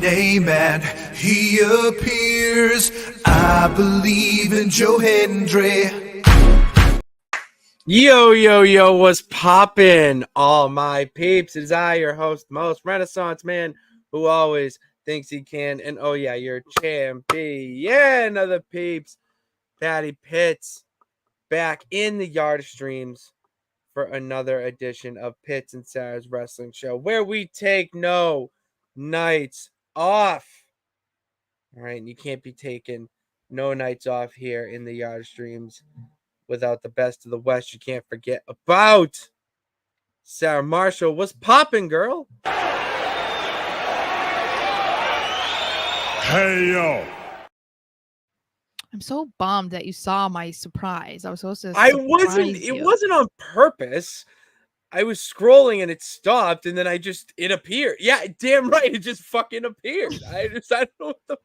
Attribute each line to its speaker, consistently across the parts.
Speaker 1: name and he appears. I believe in Joe Hendry.
Speaker 2: Yo, what's poppin', all my peeps? It is I, your host, most Renaissance man, who always thinks he can. And oh yeah, your champion of the peeps, Patty Pitts, back in the yard streams for another edition of Pitts and Sara's Wrestling Show, where we take no nights off. All right, and you can't be taking no nights off here in the yard streams without the best of the West. You can't forget about Sara Marshall. What's poppin', girl?
Speaker 3: Hey, yo.
Speaker 4: I'm so bummed that you saw my surprise. I was supposed to.
Speaker 2: It wasn't on purpose. I was scrolling and it stopped, and then it appeared. Yeah, damn right, it just fucking appeared. I don't know what the.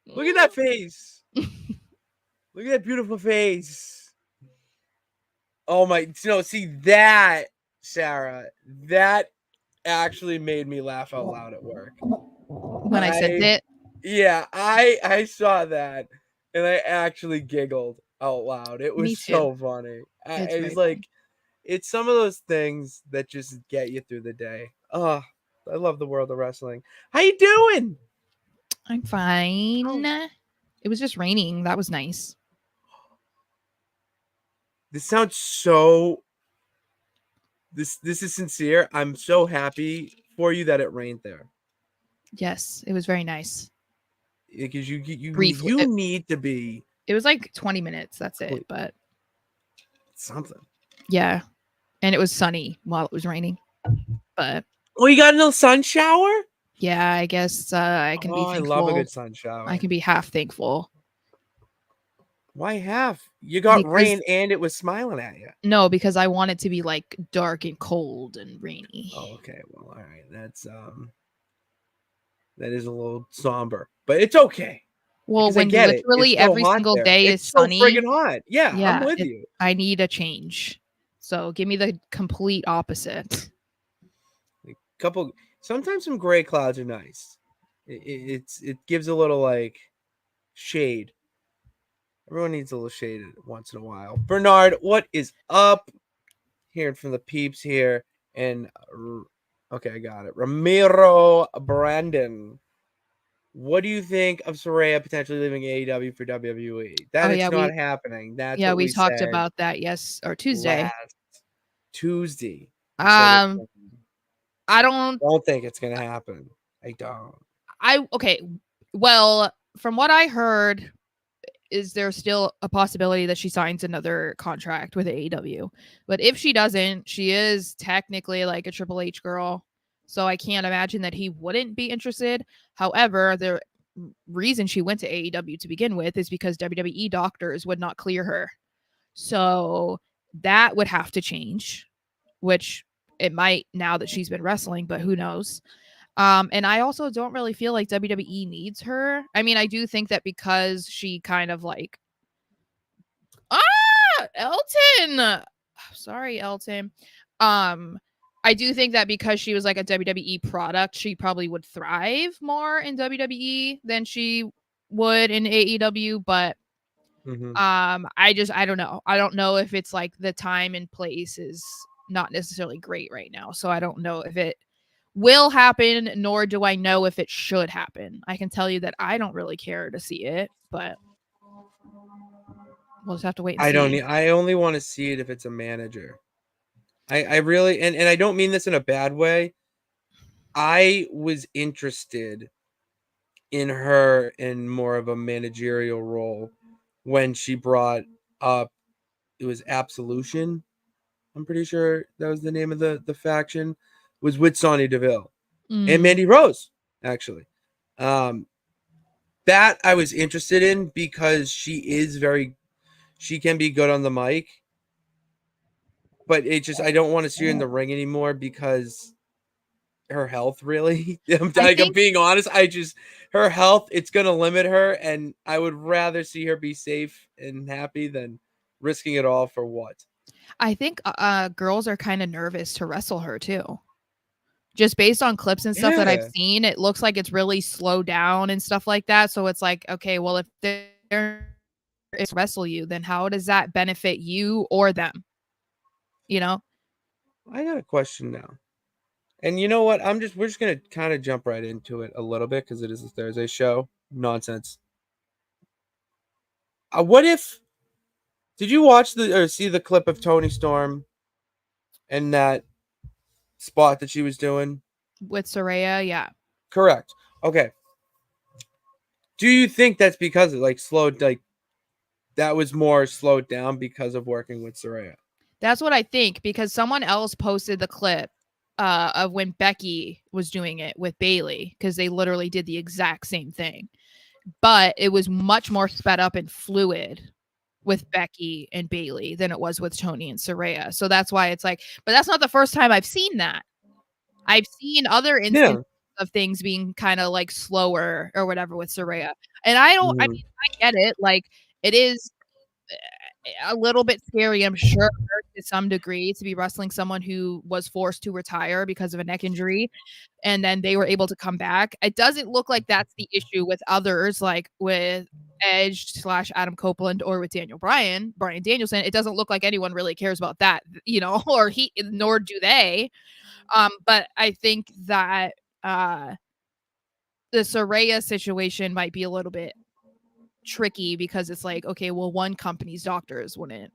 Speaker 2: Look at that face. Look at that beautiful face. Oh my, no, see that, Sara, that actually made me laugh out loud at work.
Speaker 4: When I said that?
Speaker 2: Yeah, I saw that and I actually giggled out loud. It was so funny. It's like, it's some of those things that just get you through the day. Oh, I love the world of wrestling. How you doing?
Speaker 4: I'm fine. Oh. It was just raining. That was nice.
Speaker 2: This sounds so. This is sincere. I'm so happy for you that it rained there.
Speaker 4: Yes, it was very nice.
Speaker 2: Because you need to be.
Speaker 4: It was like 20 minutes. That's it. But
Speaker 2: something.
Speaker 4: Yeah, and it was sunny while it was raining. But
Speaker 2: you got a little sun shower?
Speaker 4: Yeah, I guess I can be thankful.
Speaker 2: I love a good sun shower.
Speaker 4: I can be half thankful.
Speaker 2: Why half? You got rain and it was smiling at you.
Speaker 4: No, because I want it to be like dark and cold and rainy.
Speaker 2: Oh, okay. Well, all right. That is a little somber, but it's okay.
Speaker 4: Well, when literally every single day is sunny,
Speaker 2: so friggin' hot. Yeah, I'm with you.
Speaker 4: I need a change. So give me the complete opposite.
Speaker 2: Sometimes some gray clouds are nice. It gives a little like shade. Everyone needs a little shade once in a while. Bernard, what is up? Hearing from the peeps here. And okay, I got it. Ramiro Brandon. What do you think of Saraya potentially leaving AEW for WWE? It's not happening. That's what
Speaker 4: we talked about that Tuesday.
Speaker 2: Tuesday.
Speaker 4: I don't
Speaker 2: think it's gonna happen. I don't.
Speaker 4: Okay. Well, from what I heard, is there still a possibility that she signs another contract with AEW? But if she doesn't, she is technically like a Triple H girl. So I can't imagine that he wouldn't be interested. However, the reason she went to AEW to begin with is because WWE doctors would not clear her. So that would have to change, which it might now that she's been wrestling, but who knows? And I also don't really feel like WWE needs her. I mean, I do think that because she kind of like, Elton. Sorry, Elton. I do think that because she was like a WWE product, she probably would thrive more in WWE than she would in AEW. But I don't know. I don't know if it's like the time and place is not necessarily great right now. So I don't know if it will happen, nor do I know if it should happen. I can tell you that I don't really care to see it, but we'll just have to wait and see.
Speaker 2: I only want to see it if it's a manager. I really, and I don't mean this in a bad way. I was interested in her in more of a managerial role when she brought up, it was Absolution. I'm pretty sure that was the name of the faction, was with Sonya Deville and Mandy Rose, actually. That I was interested in because she can be good on the mic. But I don't want to see her in the ring anymore because her health really. I'm being honest. Her health, it's going to limit her. And I would rather see her be safe and happy than risking it all for what?
Speaker 4: I think girls are kind of nervous to wrestle her too. Just based on clips and stuff that I've
Speaker 2: Yeah.
Speaker 4: seen, it looks like it's really slowed down and stuff like that. So it's like, okay, well, if they're wrestle you, then how does that benefit you or them? You know?
Speaker 2: I got a question now. And you know what? We're just gonna kind of jump right into it a little bit because it is a Thursday show. Nonsense. What if did you watch or see the clip of Tony Storm and that spot that she was doing?
Speaker 4: With Saraya, yeah.
Speaker 2: Correct. Okay. Do you think that's because it that was more slowed down because of working with Saraya?
Speaker 4: That's what I think, because someone else posted the clip of when Becky was doing it with Bailey, because they literally did the exact same thing. But it was much more sped up and fluid with Becky and Bailey than it was with Tony and Saraya. So that's why it's like, but that's not the first time I've seen that. I've seen other
Speaker 2: Yeah.
Speaker 4: instances of things being kind of like slower or whatever with Saraya. And I mean, I get it. Like, it is a little bit scary, I'm sure, to some degree, to be wrestling someone who was forced to retire because of a neck injury and then they were able to come back. It doesn't look like that's the issue with others, like with Edge / Adam Copeland or with Bryan Danielson. It doesn't look like anyone really cares about that, or nor do they. But I think that the Saraya situation might be a little bit tricky because it's like, okay, well, one company's doctors wouldn't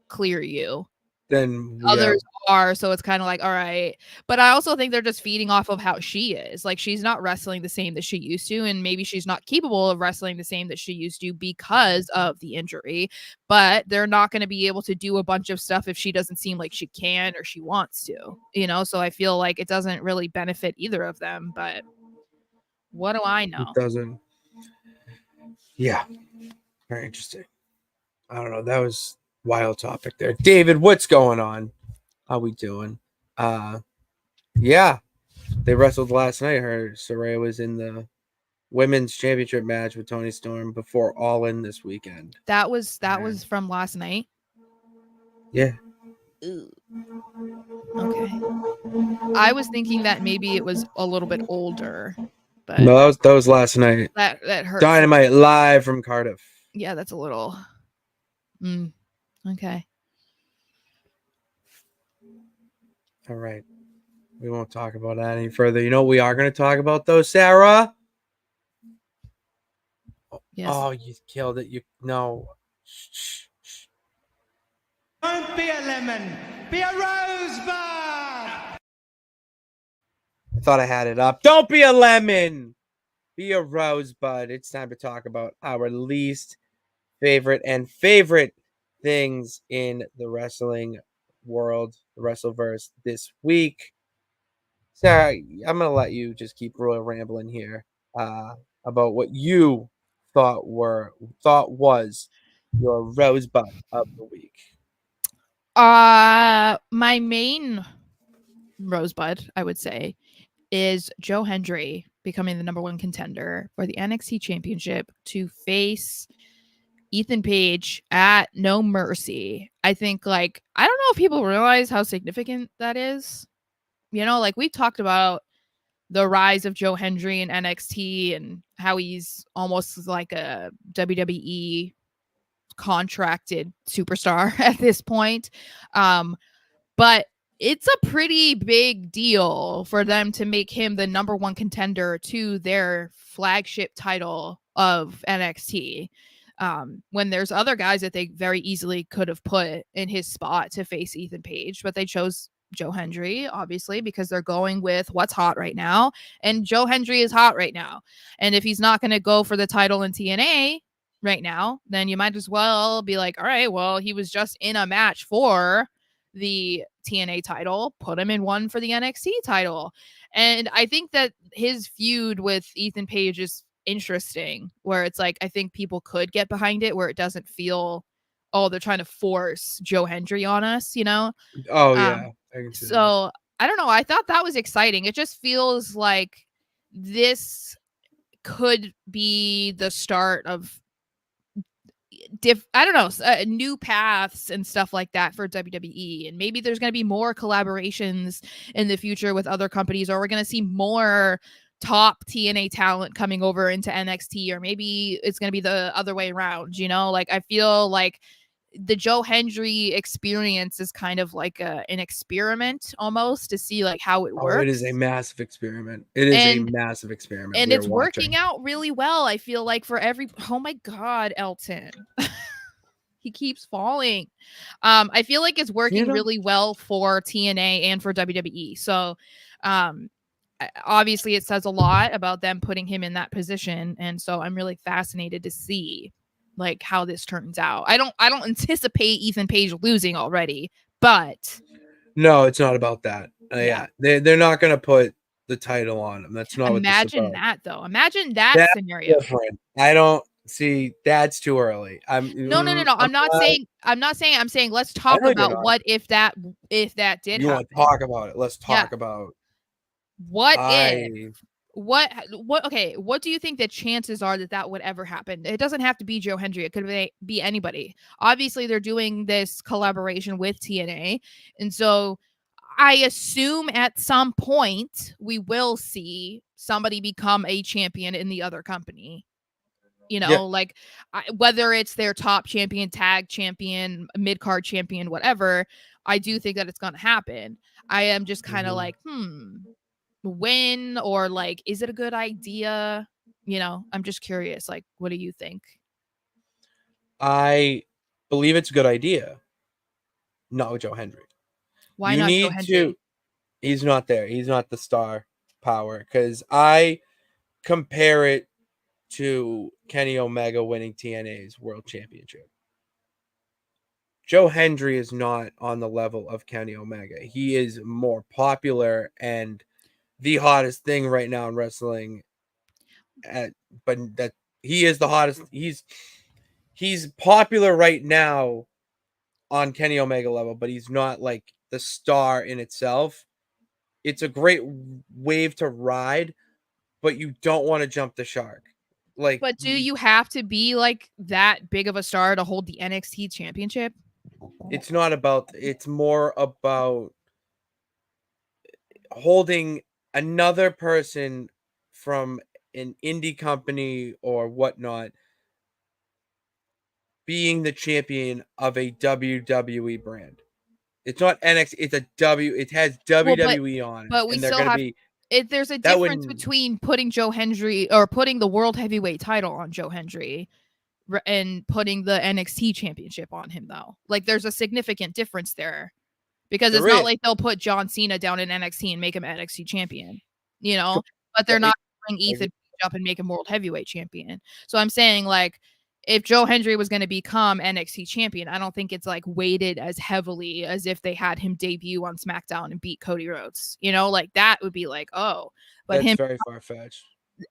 Speaker 4: clear you.
Speaker 2: Then
Speaker 4: Others are, so it's kind of like, all right. But I also think they're just feeding off of how she is. Like, she's not wrestling the same that she used to, and maybe she's not capable of wrestling the same that she used to because of the injury. But they're not going to be able to do a bunch of stuff if she doesn't seem like she can or she wants to, So I feel like it doesn't really benefit either of them. But what do I know?
Speaker 2: It doesn't. Yeah. Very interesting. I don't know. That was wild topic there. David, what's going on? How we doing? Yeah. They wrestled last night. Saraya was in the women's championship match with Tony Storm before All In this weekend.
Speaker 4: That was from last night.
Speaker 2: Yeah.
Speaker 4: Ooh. Okay. I was thinking that maybe it was a little bit older, but
Speaker 2: No, that was last night.
Speaker 4: That hurts.
Speaker 2: Dynamite live from Cardiff.
Speaker 4: Yeah, that's a little. Okay.
Speaker 2: All right. We won't talk about that any further. You know what we are going to talk about, though, Sarah?
Speaker 4: Yes.
Speaker 2: Oh, you killed it. No. Shh.
Speaker 3: Don't be a lemon. Be a rosebud.
Speaker 2: I thought I had it up. Don't be a lemon. Be a rosebud. It's time to talk about our least favorite and favorite things in the wrestling world, the Wrestleverse this week. Sarah, I'm going to let you just keep rambling here about what you thought was your rosebud of the week.
Speaker 4: My main rosebud, I would say, is Joe Hendry becoming the number 1 contender for the NXT Championship to face Ethan Page at No Mercy. I think, I don't know if people realize how significant that is. We've talked about the rise of Joe Hendry in NXT and how he's almost like a WWE contracted superstar at this point. But it's a pretty big deal for them to make him the number 1 contender to their flagship title of NXT. When there's other guys that they very easily could have put in his spot to face Ethan Page, but they chose Joe Hendry, obviously, because they're going with what's hot right now. And Joe Hendry is hot right now. And if he's not going to go for the title in TNA right now, then you might as well be like, all right, well, he was just in a match for the TNA title, put him in one for the NXT title. And I think that his feud with Ethan Page is interesting, where it's like, I think people could get behind it, where it doesn't feel, oh, they're trying to force Joe Hendry on us,
Speaker 2: Oh, yeah.
Speaker 4: So I don't know. I thought that was exciting. It just feels like this could be the start of I don't know, new paths and stuff like that for WWE. And maybe there's going to be more collaborations in the future with other companies, or we're going to see more top TNA talent coming over into NXT, or maybe it's going to be the other way around, you know? Like, I feel like the Joe Hendry experience is kind of like an experiment almost to see like how it works.
Speaker 2: Oh, it is a massive experiment. It is a massive experiment.
Speaker 4: And it's working out really well. I feel like for oh my God, Elton. He keeps falling. I feel like it's working really well for TNA and for WWE. So obviously it says a lot about them putting him in that position. And so I'm really fascinated to see like how this turns out. I don't anticipate Ethan Page losing already, but
Speaker 2: no, it's not about that. Yeah. They're not gonna put the title on him. That's not
Speaker 4: imagine that though. Imagine that scenario.
Speaker 2: Different. I don't see that's too early.
Speaker 4: No. I'm saying let's talk about what if that did
Speaker 2: you
Speaker 4: happen.
Speaker 2: want to talk about it. Let's talk about
Speaker 4: what if what do you think the chances are that would ever happen? It doesn't have to be Joe Hendry. It could be anybody. Obviously, they're doing this collaboration with TNA. And so I assume at some point we will see somebody become a champion in the other company. You know, like whether it's their top champion, tag champion, mid-card champion, whatever, I do think that it's going to happen. I am just kind of like, when, or like, is it a good idea? You know, I'm just curious. Like, what do you think?
Speaker 2: I believe it's a good idea. Not with Joe Hendry.
Speaker 4: Why not Joe Hendry?
Speaker 2: He's not there. He's not the star power. Because I compare it to Kenny Omega winning TNA's World Championship. Joe Hendry is not on the level of Kenny Omega. He is more popular and the hottest thing right now in wrestling. But that he is the hottest. He's popular right now on Kenny Omega level, but he's not like the star in itself. It's a great wave to ride, but you don't want to jump the shark. Like,
Speaker 4: but do you have to be like that big of a star to hold the NXT championship?
Speaker 2: It's not about, it's more about holding another person from an indie company or whatnot being the champion of a WWE brand. It's not NXT, it's a it has WWE on it.
Speaker 4: But we still have there's a difference between putting Joe Hendry or putting the World Heavyweight title on Joe Hendry and putting the NXT championship on him, though. Like, there's a significant difference there, because it's not like they'll put John Cena down in NXT and make him NXT champion, you know, but they're not bring Ethan Page up and make him World Heavyweight champion. So I'm saying, like, if Joe Hendry was going to become NXT champion, I don't think it's like weighted as heavily as if they had him debut on SmackDown and beat Cody Rhodes, you know, like that would be like, oh, but
Speaker 2: that's
Speaker 4: him
Speaker 2: very far-fetched.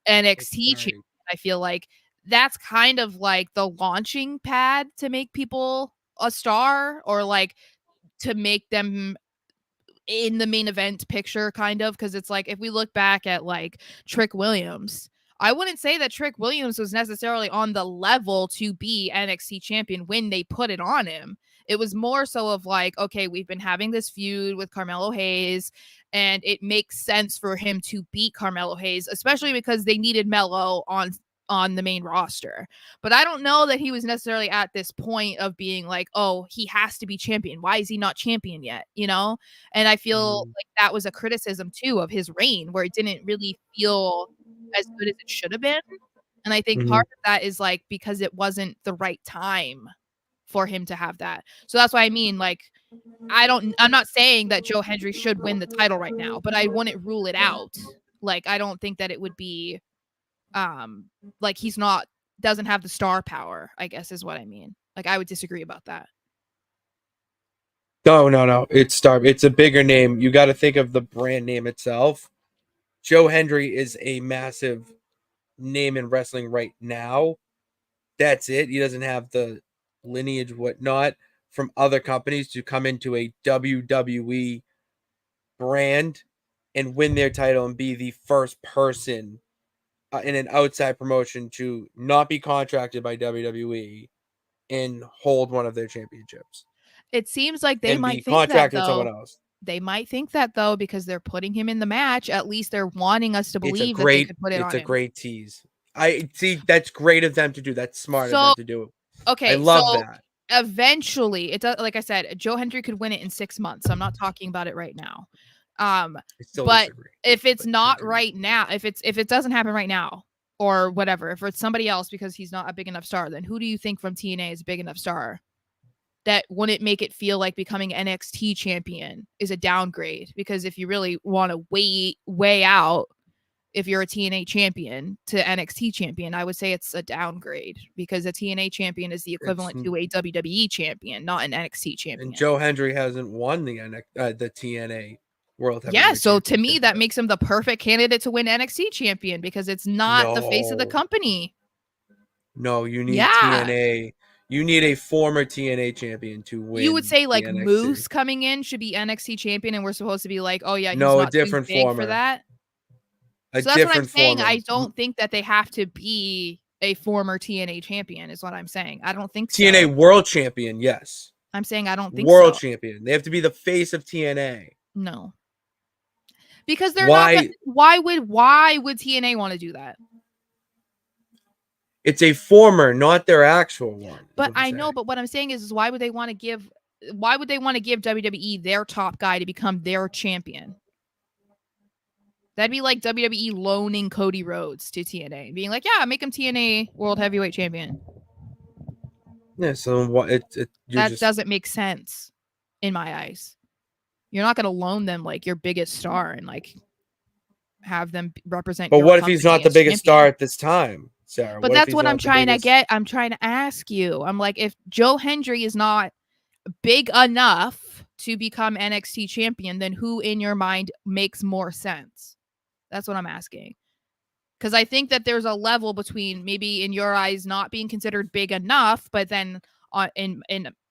Speaker 4: NXT champion, I feel like that's kind of like the launching pad to make people a star, or like to make them in the main event picture, kind of. Because it's like, if we look back at like Trick Williams, I wouldn't say that Trick Williams was necessarily on the level to be NXT champion when they put it on him. It was more so of like, okay, we've been having this feud with Carmelo Hayes, and it makes sense for him to beat Carmelo Hayes, especially because they needed Melo on the main roster. But I don't know that he was necessarily at this point of being like, oh, he has to be champion. Why is he not champion yet? You know? And I feel like that was a criticism too of his reign, where it didn't really feel as good as it should have been. And I think part of that is like because it wasn't the right time for him to have that. So that's why I mean, like, I'm not saying that Joe Hendry should win the title right now, but I wouldn't rule it out. Like, I don't think that it would be like doesn't have the star power, I guess is what I mean. Like, I would disagree about that.
Speaker 2: No. It's a bigger name. You got to think of the brand name itself. Joe Hendry is a massive name in wrestling right now. That's it. He doesn't have the lineage, whatnot, from other companies to come into a WWE brand and win their title and be the first person in an outside promotion to not be contracted by WWE and hold one of their championships
Speaker 4: It seems like they
Speaker 2: and
Speaker 4: might
Speaker 2: be
Speaker 4: think that
Speaker 2: contracted to someone
Speaker 4: though.
Speaker 2: else.
Speaker 4: They might think that though because they're putting him in the match. At least they're wanting us to
Speaker 2: It's a
Speaker 4: believe that they
Speaker 2: great,
Speaker 4: could put it on him.
Speaker 2: great tease. I see. That's great of them to do. That's smart of
Speaker 4: So
Speaker 2: them to do. I
Speaker 4: okay,
Speaker 2: love
Speaker 4: so
Speaker 2: that.
Speaker 4: eventually, it does. Like I said, Joe Hendry could win it in 6 months. I'm not talking about it right now.
Speaker 2: I still
Speaker 4: But
Speaker 2: disagree.
Speaker 4: if it's
Speaker 2: But
Speaker 4: not
Speaker 2: continue.
Speaker 4: right now, if it doesn't happen right now or whatever, if it's somebody else because he's not a big enough star, then who do you think from TNA is a big enough star that wouldn't make it feel like becoming NXT champion is a downgrade? Because if you really want to weigh out if you're a TNA champion to NXT champion, I would say it's a downgrade because a TNA champion is the equivalent to a WWE champion, not an NXT champion.
Speaker 2: And Joe Hendry hasn't won the TNA World Heavyweight
Speaker 4: Yeah, so to me,
Speaker 2: Championship
Speaker 4: that
Speaker 2: yet.
Speaker 4: makes him the perfect candidate to win NXT champion because it's not the face of the
Speaker 2: No.
Speaker 4: company.
Speaker 2: No, you need
Speaker 4: Yeah.
Speaker 2: TNA. You need a former TNA champion to win.
Speaker 4: You would say
Speaker 2: the
Speaker 4: like
Speaker 2: NXT.
Speaker 4: Moose coming in should be NXT champion, and we're supposed to be like, oh yeah, he's
Speaker 2: No, a
Speaker 4: not too
Speaker 2: different
Speaker 4: big
Speaker 2: former.
Speaker 4: for that.
Speaker 2: A
Speaker 4: So that's what I'm
Speaker 2: different
Speaker 4: saying.
Speaker 2: former.
Speaker 4: I don't think that they have to be a former TNA champion, is what I'm saying. I don't think so.
Speaker 2: TNA World Champion, yes.
Speaker 4: I'm saying I don't think
Speaker 2: World
Speaker 4: so.
Speaker 2: Champion. They have to be the face of TNA.
Speaker 4: No. Because they're
Speaker 2: Why?
Speaker 4: not why would TNA want to do that?
Speaker 2: It's a former, not their actual one.
Speaker 4: But I know, but what I'm saying is why would they want to give WWE their top guy to become their champion? That'd be like WWE loaning Cody Rhodes to TNA and being like, yeah, make him TNA World Heavyweight Champion.
Speaker 2: Yeah, so what
Speaker 4: that doesn't make sense in my eyes. You're not gonna loan them like your biggest star and like have them represent.
Speaker 2: But what if he's not the biggest star at this time, Sarah?
Speaker 4: But that's what I'm trying to get. I'm trying to ask you. I'm like, if Joe Hendry is not big enough to become NXT champion, then who in your mind makes more sense? That's what I'm asking. Because I think that there's a level between maybe in your eyes not being considered big enough, but then in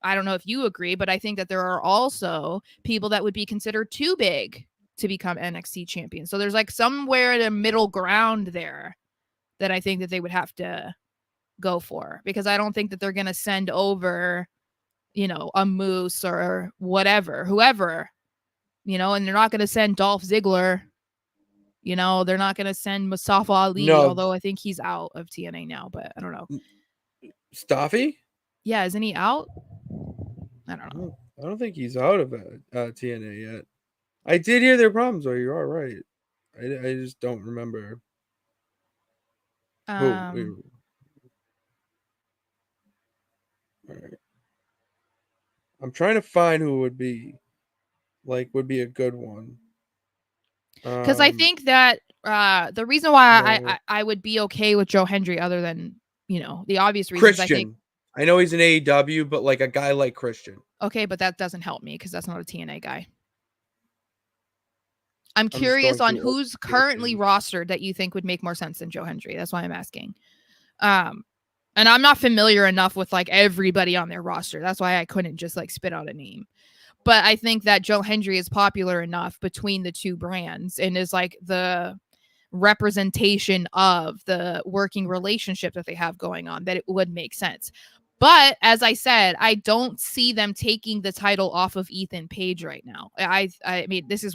Speaker 4: I don't know if you agree, but I think that there are also people that would be considered too big to become NXT champion. So there's like somewhere in a middle ground there that I think that they would have to go for, because I don't think that they're going to send over, you know, a Moose or whatever, whoever, you know, and they're not going to send Dolph Ziggler. You know, they're not going to send Mustafa Ali, although I think he's out of TNA now, but I don't know.
Speaker 2: Staffy?
Speaker 4: Yeah, isn't he out? I don't know.
Speaker 2: I don't think he's out of TNA yet. I did hear their problems, though. You are right. I just don't remember. All right. I'm trying to find who would be a good one.
Speaker 4: Because I think that the reason why I would be okay with Joe Hendry, other than, you know, the obvious reasons,
Speaker 2: Christian. I know he's an AEW, but like a guy like Christian.
Speaker 4: Okay, but that doesn't help me because that's not a TNA guy. I'm curious on who's currently rostered that you think would make more sense than Joe Hendry. That's why I'm asking. And I'm not familiar enough with like everybody on their roster. That's why I couldn't just like spit out a name. But I think that Joe Hendry is popular enough between the two brands and is like the representation of the working relationship that they have going on that it would make sense. But as I said, I don't see them taking the title off of Ethan Page right now. I mean, this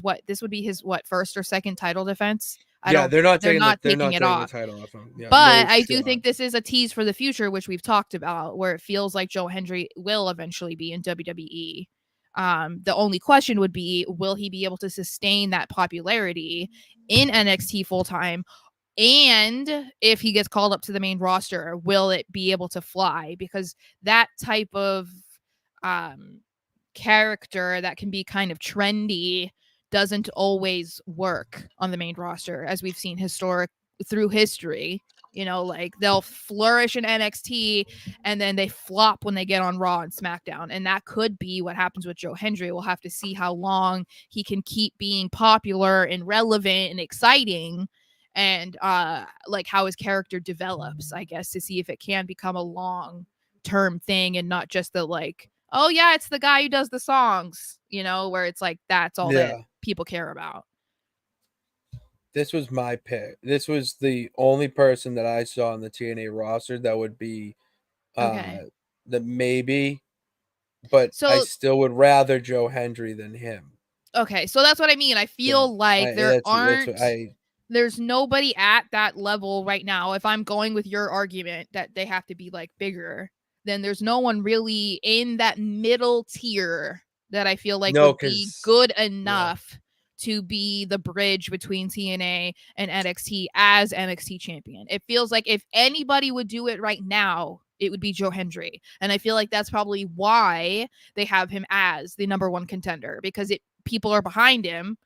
Speaker 4: would be his first or second title defense.
Speaker 2: They're not taking
Speaker 4: it off.
Speaker 2: The title off him. Yeah,
Speaker 4: but I do think this is a tease for the future, which we've talked about, where it feels like Joe Hendry will eventually be in WWE. The only question would be, will he be able to sustain that popularity in NXT full time? And if he gets called up to the main roster, will it be able to fly? Because that type of character that can be kind of trendy doesn't always work on the main roster, as we've seen through history. You know, like they'll flourish in NXT and then they flop when they get on Raw and SmackDown. And that could be what happens with Joe Hendry. We'll have to see how long he can keep being popular and relevant and exciting, and like how his character develops, I guess, to see if it can become a long-term thing and not just the like, oh yeah, it's the guy who does the songs, you know, where it's like that's all that people care about.
Speaker 2: This was my pick. This was the only person that I saw on the TNA roster that would be that maybe, but I
Speaker 4: So
Speaker 2: still would rather Joe Hendry than him.
Speaker 4: okay, so that's what I mean. I
Speaker 2: So
Speaker 4: feel like
Speaker 2: that's what I.
Speaker 4: there's nobody at that level right now. If I'm going with your argument that they have to be like bigger, then there's no one really in that middle tier that I feel like
Speaker 2: No,
Speaker 4: would be
Speaker 2: because
Speaker 4: good enough to be the bridge between TNA and NXT as NXT champion. It feels like if anybody would do it right now, it would be Joe Hendry. And I feel like that's probably why they have him as the number one contender, because people are behind him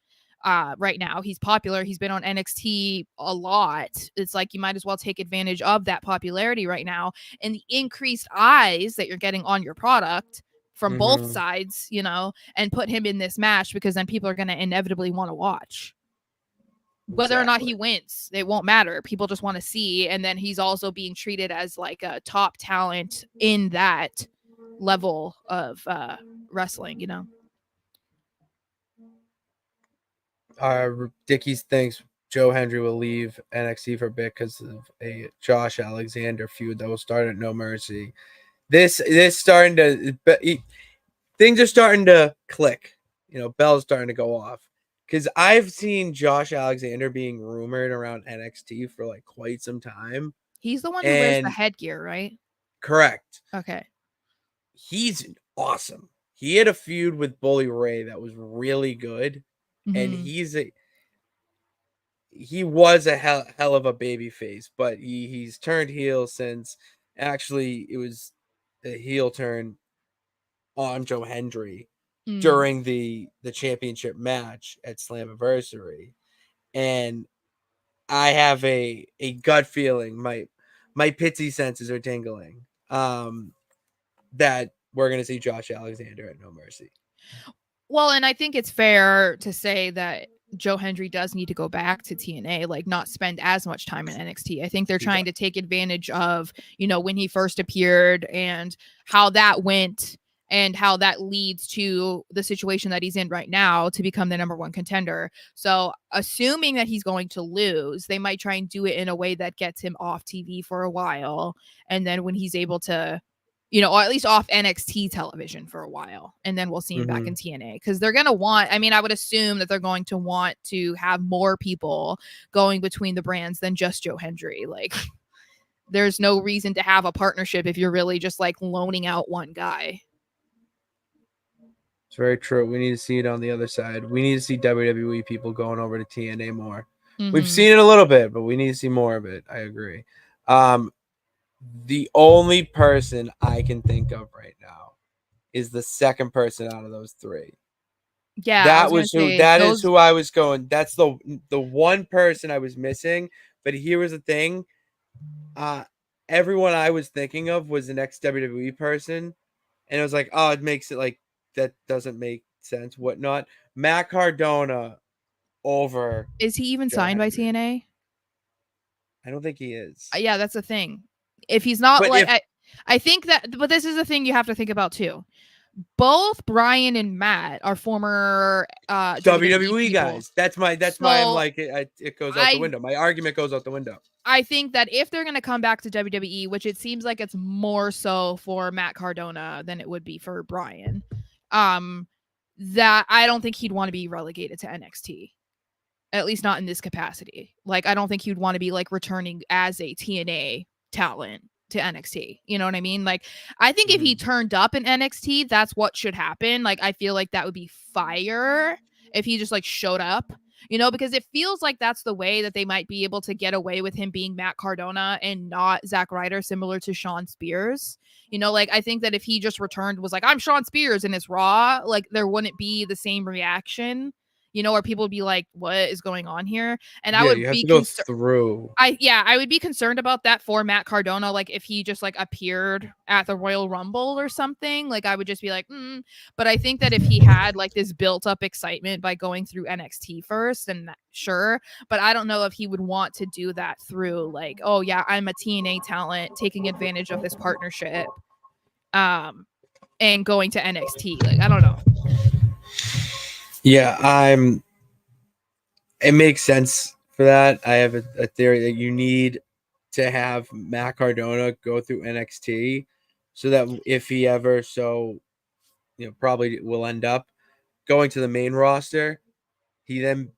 Speaker 4: right now. He's popular. He's been on NXT a lot. It's like you might as well take advantage of that popularity right now and the increased eyes that you're getting on your product from both sides, and put him in this match, because then people are going to inevitably want to watch. Whether or not he wins, it won't matter. People just want to see. And then he's also being treated as like a top talent in that level of wrestling,
Speaker 2: Dickies thinks Joe Hendry will leave NXT for a bit because of a Josh Alexander feud that will start at No Mercy. This starting to things are starting to click. Bells starting to go off, because I've seen Josh Alexander being rumored around NXT for like quite some time.
Speaker 4: He's the one who wears the headgear, right?
Speaker 2: Correct.
Speaker 4: Okay.
Speaker 2: He's awesome. He had a feud with Bully Ray that was really good, and he was a hell of a baby face, but he's turned heel since. Actually, it was a heel turn on Joe Hendry during the championship match at Slammiversary, and I have a gut feeling, my pitsy senses are tingling, that we're gonna see Josh Alexander at No Mercy.
Speaker 4: Well, and I think it's fair to say that Joe Hendry does need to go back to TNA, like not spend as much time in NXT. I think they're trying to take advantage of, when he first appeared and how that went and how that leads to the situation that he's in right now to become the number one contender. So assuming that he's going to lose, they might try and do it in a way that gets him off TV for a while. And then when he's able to, or at least off NXT television for a while. And then we'll see him back in TNA, because they're going to want, I would assume that they're going to want to have more people going between the brands than just Joe Hendry. Like, there's no reason to have a partnership if you're really just like loaning out one guy.
Speaker 2: It's very true. We need to see it on the other side. We need to see WWE people going over to TNA more. We've seen it a little bit, but we need to see more of it. I agree. The only person I can think of right now is the second person out of those three.
Speaker 4: Yeah,
Speaker 2: that is who I was going. That's the one person I was missing. But here was the thing. Everyone I was thinking of was the next WWE person. And it was like, oh, it makes it like that doesn't make sense, whatnot. Matt Cardona over.
Speaker 4: Is he even signed by TNA?
Speaker 2: I don't think he is.
Speaker 4: Yeah, that's the thing. If he's not, but I think that, but this is the thing you have to think about too. Both Brian and Matt are former
Speaker 2: WWE guys. That's why I'm like it goes out the window. My argument goes out the window.
Speaker 4: I think that if they're going to come back to WWE, which it seems like it's more so for Matt Cardona than it would be for Brian, that I don't think he'd want to be relegated to NXT. At least not in this capacity. Like, I don't think he'd want to be like returning as a TNA talent to NXT. You know what I mean? Like, I think if he turned up in NXT, that's what should happen. Like, I feel like that would be fire if he just like showed up, because it feels like that's the way that they might be able to get away with him being Matt Cardona and not Zack Ryder, similar to Shawn Spears. Like, I think that if he just returned, was like, I'm Shawn Spears and it's Raw, like there wouldn't be the same reaction. Or people would be like, what is going on here? And I would be
Speaker 2: through.
Speaker 4: I would be concerned about that for Matt Cardona. Like, if he just like appeared at the Royal Rumble or something, like I would just be like, But I think that if he had like this built up excitement by going through NXT first, then sure. But I don't know if he would want to do that through like, oh yeah, I'm a TNA talent taking advantage of this partnership, and going to NXT. Like, I don't know.
Speaker 2: Yeah, it makes sense for that. I have a theory that you need to have Matt Cardona go through NXT so that if he ever probably will end up going to the main roster, he then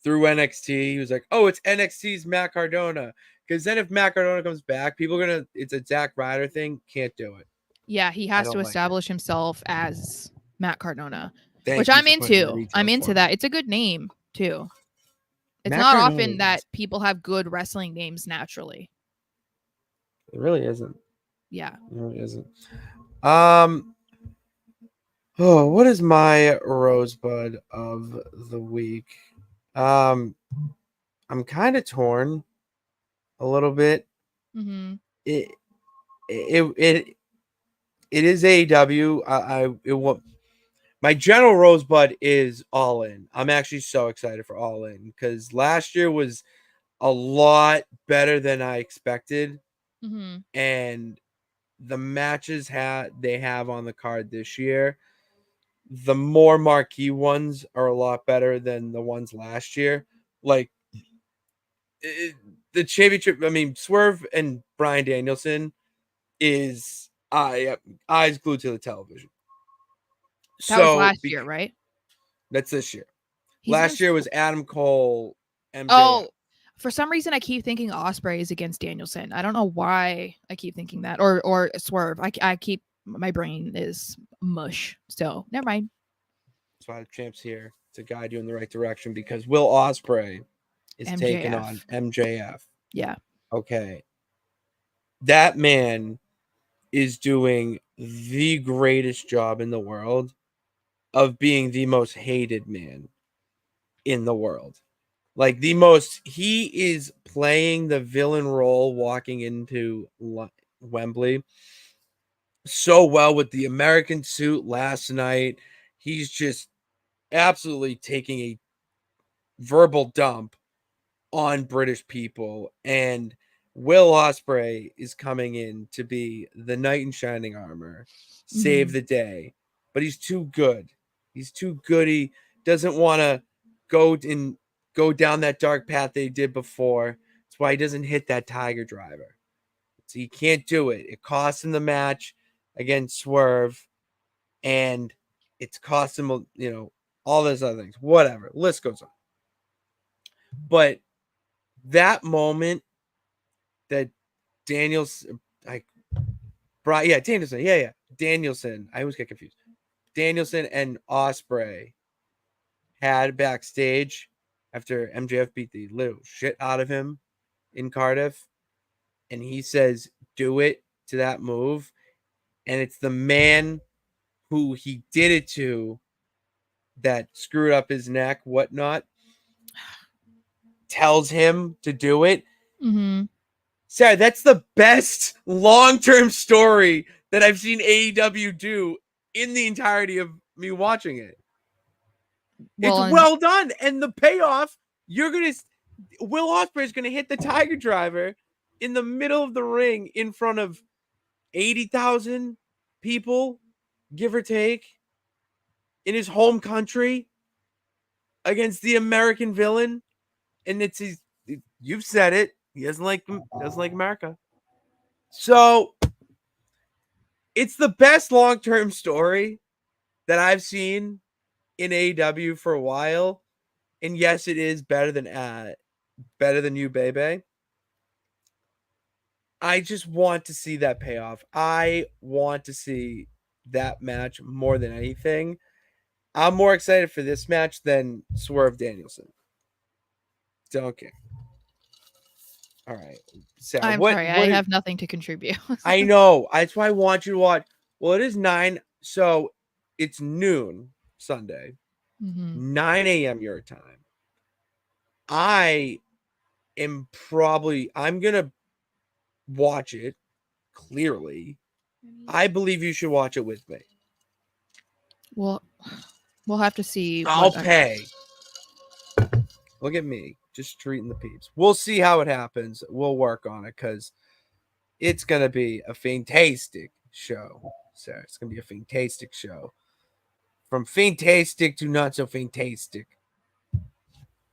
Speaker 2: through NXT, he was like, oh, it's NXT's Matt Cardona. Because then if Matt Cardona comes back, people are going to, it's a Zack Ryder thing. Can't do it.
Speaker 4: Yeah, he has to establish himself as Matt Cardona, which I'm into. I'm into that. It's a good name, too. It's not often that people have good wrestling names naturally.
Speaker 2: It really isn't.
Speaker 4: Yeah.
Speaker 2: It really isn't. What is my rosebud of the week? I'm kind of torn a little bit.
Speaker 4: Mm-hmm.
Speaker 2: It is AEW. My general rosebud is All In. I'm actually so excited for All In because last year was a lot better than I expected, and the matches they have on the card this year, the more marquee ones are a lot better than the ones last year. Like the championship, I mean, Swerve and Bryan Danielson is eyes glued to the television.
Speaker 4: That was last year, right?
Speaker 2: That's this year. Last year was Adam Cole, MJF.
Speaker 4: Oh, for some reason I keep thinking Ospreay is against Danielson. I don't know why I keep thinking that, or Swerve. I keep, my brain is mush. So never mind.
Speaker 2: That's why the champ's here to guide you in the right direction, because Will Ospreay is taking on MJF.
Speaker 4: Yeah.
Speaker 2: Okay. That man is doing the greatest job in the world of being the most hated man in the world. Like he is playing the villain role walking into Wembley so well with the American suit last night. He's just absolutely taking a verbal dump on British people, and Will Ospreay is coming in to be the knight in shining armor, save the day, but he's too good. He's too good. He doesn't want to go down that dark path they did before. That's why he doesn't hit that Tiger Driver. So he can't do it. It cost him the match against Swerve, and it's cost him, all those other things. Whatever. List goes on. But that moment that Danielson, Danielson. I always get confused. Danielson and Ospreay had backstage after MJF beat the little shit out of him in Cardiff, and he says, "Do it" to that move, and it's the man who he did it to that screwed up his neck, whatnot, tells him to do it. Sarah, that's the best long-term story that I've seen AEW do in the entirety of me watching it. It's well done. And the payoff, Will Ospreay is going to hit the Tiger Driver in the middle of the ring in front of 80,000 people, give or take, in his home country against the American villain. And you've said it. He doesn't like America. So it's the best long-term story that I've seen in AEW for a while. And yes, it is better than you, baby. I just want to see that payoff. I want to see that match more than anything. I'm more excited for this match than Swerve Danielson. Don't care. All right. Sarah,
Speaker 4: I'm sorry. I have nothing to contribute.
Speaker 2: I know. That's why I want you to watch. Well, it is 9. So it's noon Sunday, 9 a.m. your time. I'm going to watch it. Clearly, I believe you should watch it with me.
Speaker 4: Well, we'll have to see.
Speaker 2: I'll pay. Look at me, just treating the peeps. We'll see how it happens. We'll work on it because it's going to be a fantastic show. Sarah, it's going to be a fantastic show. From fantastic to not so fantastic.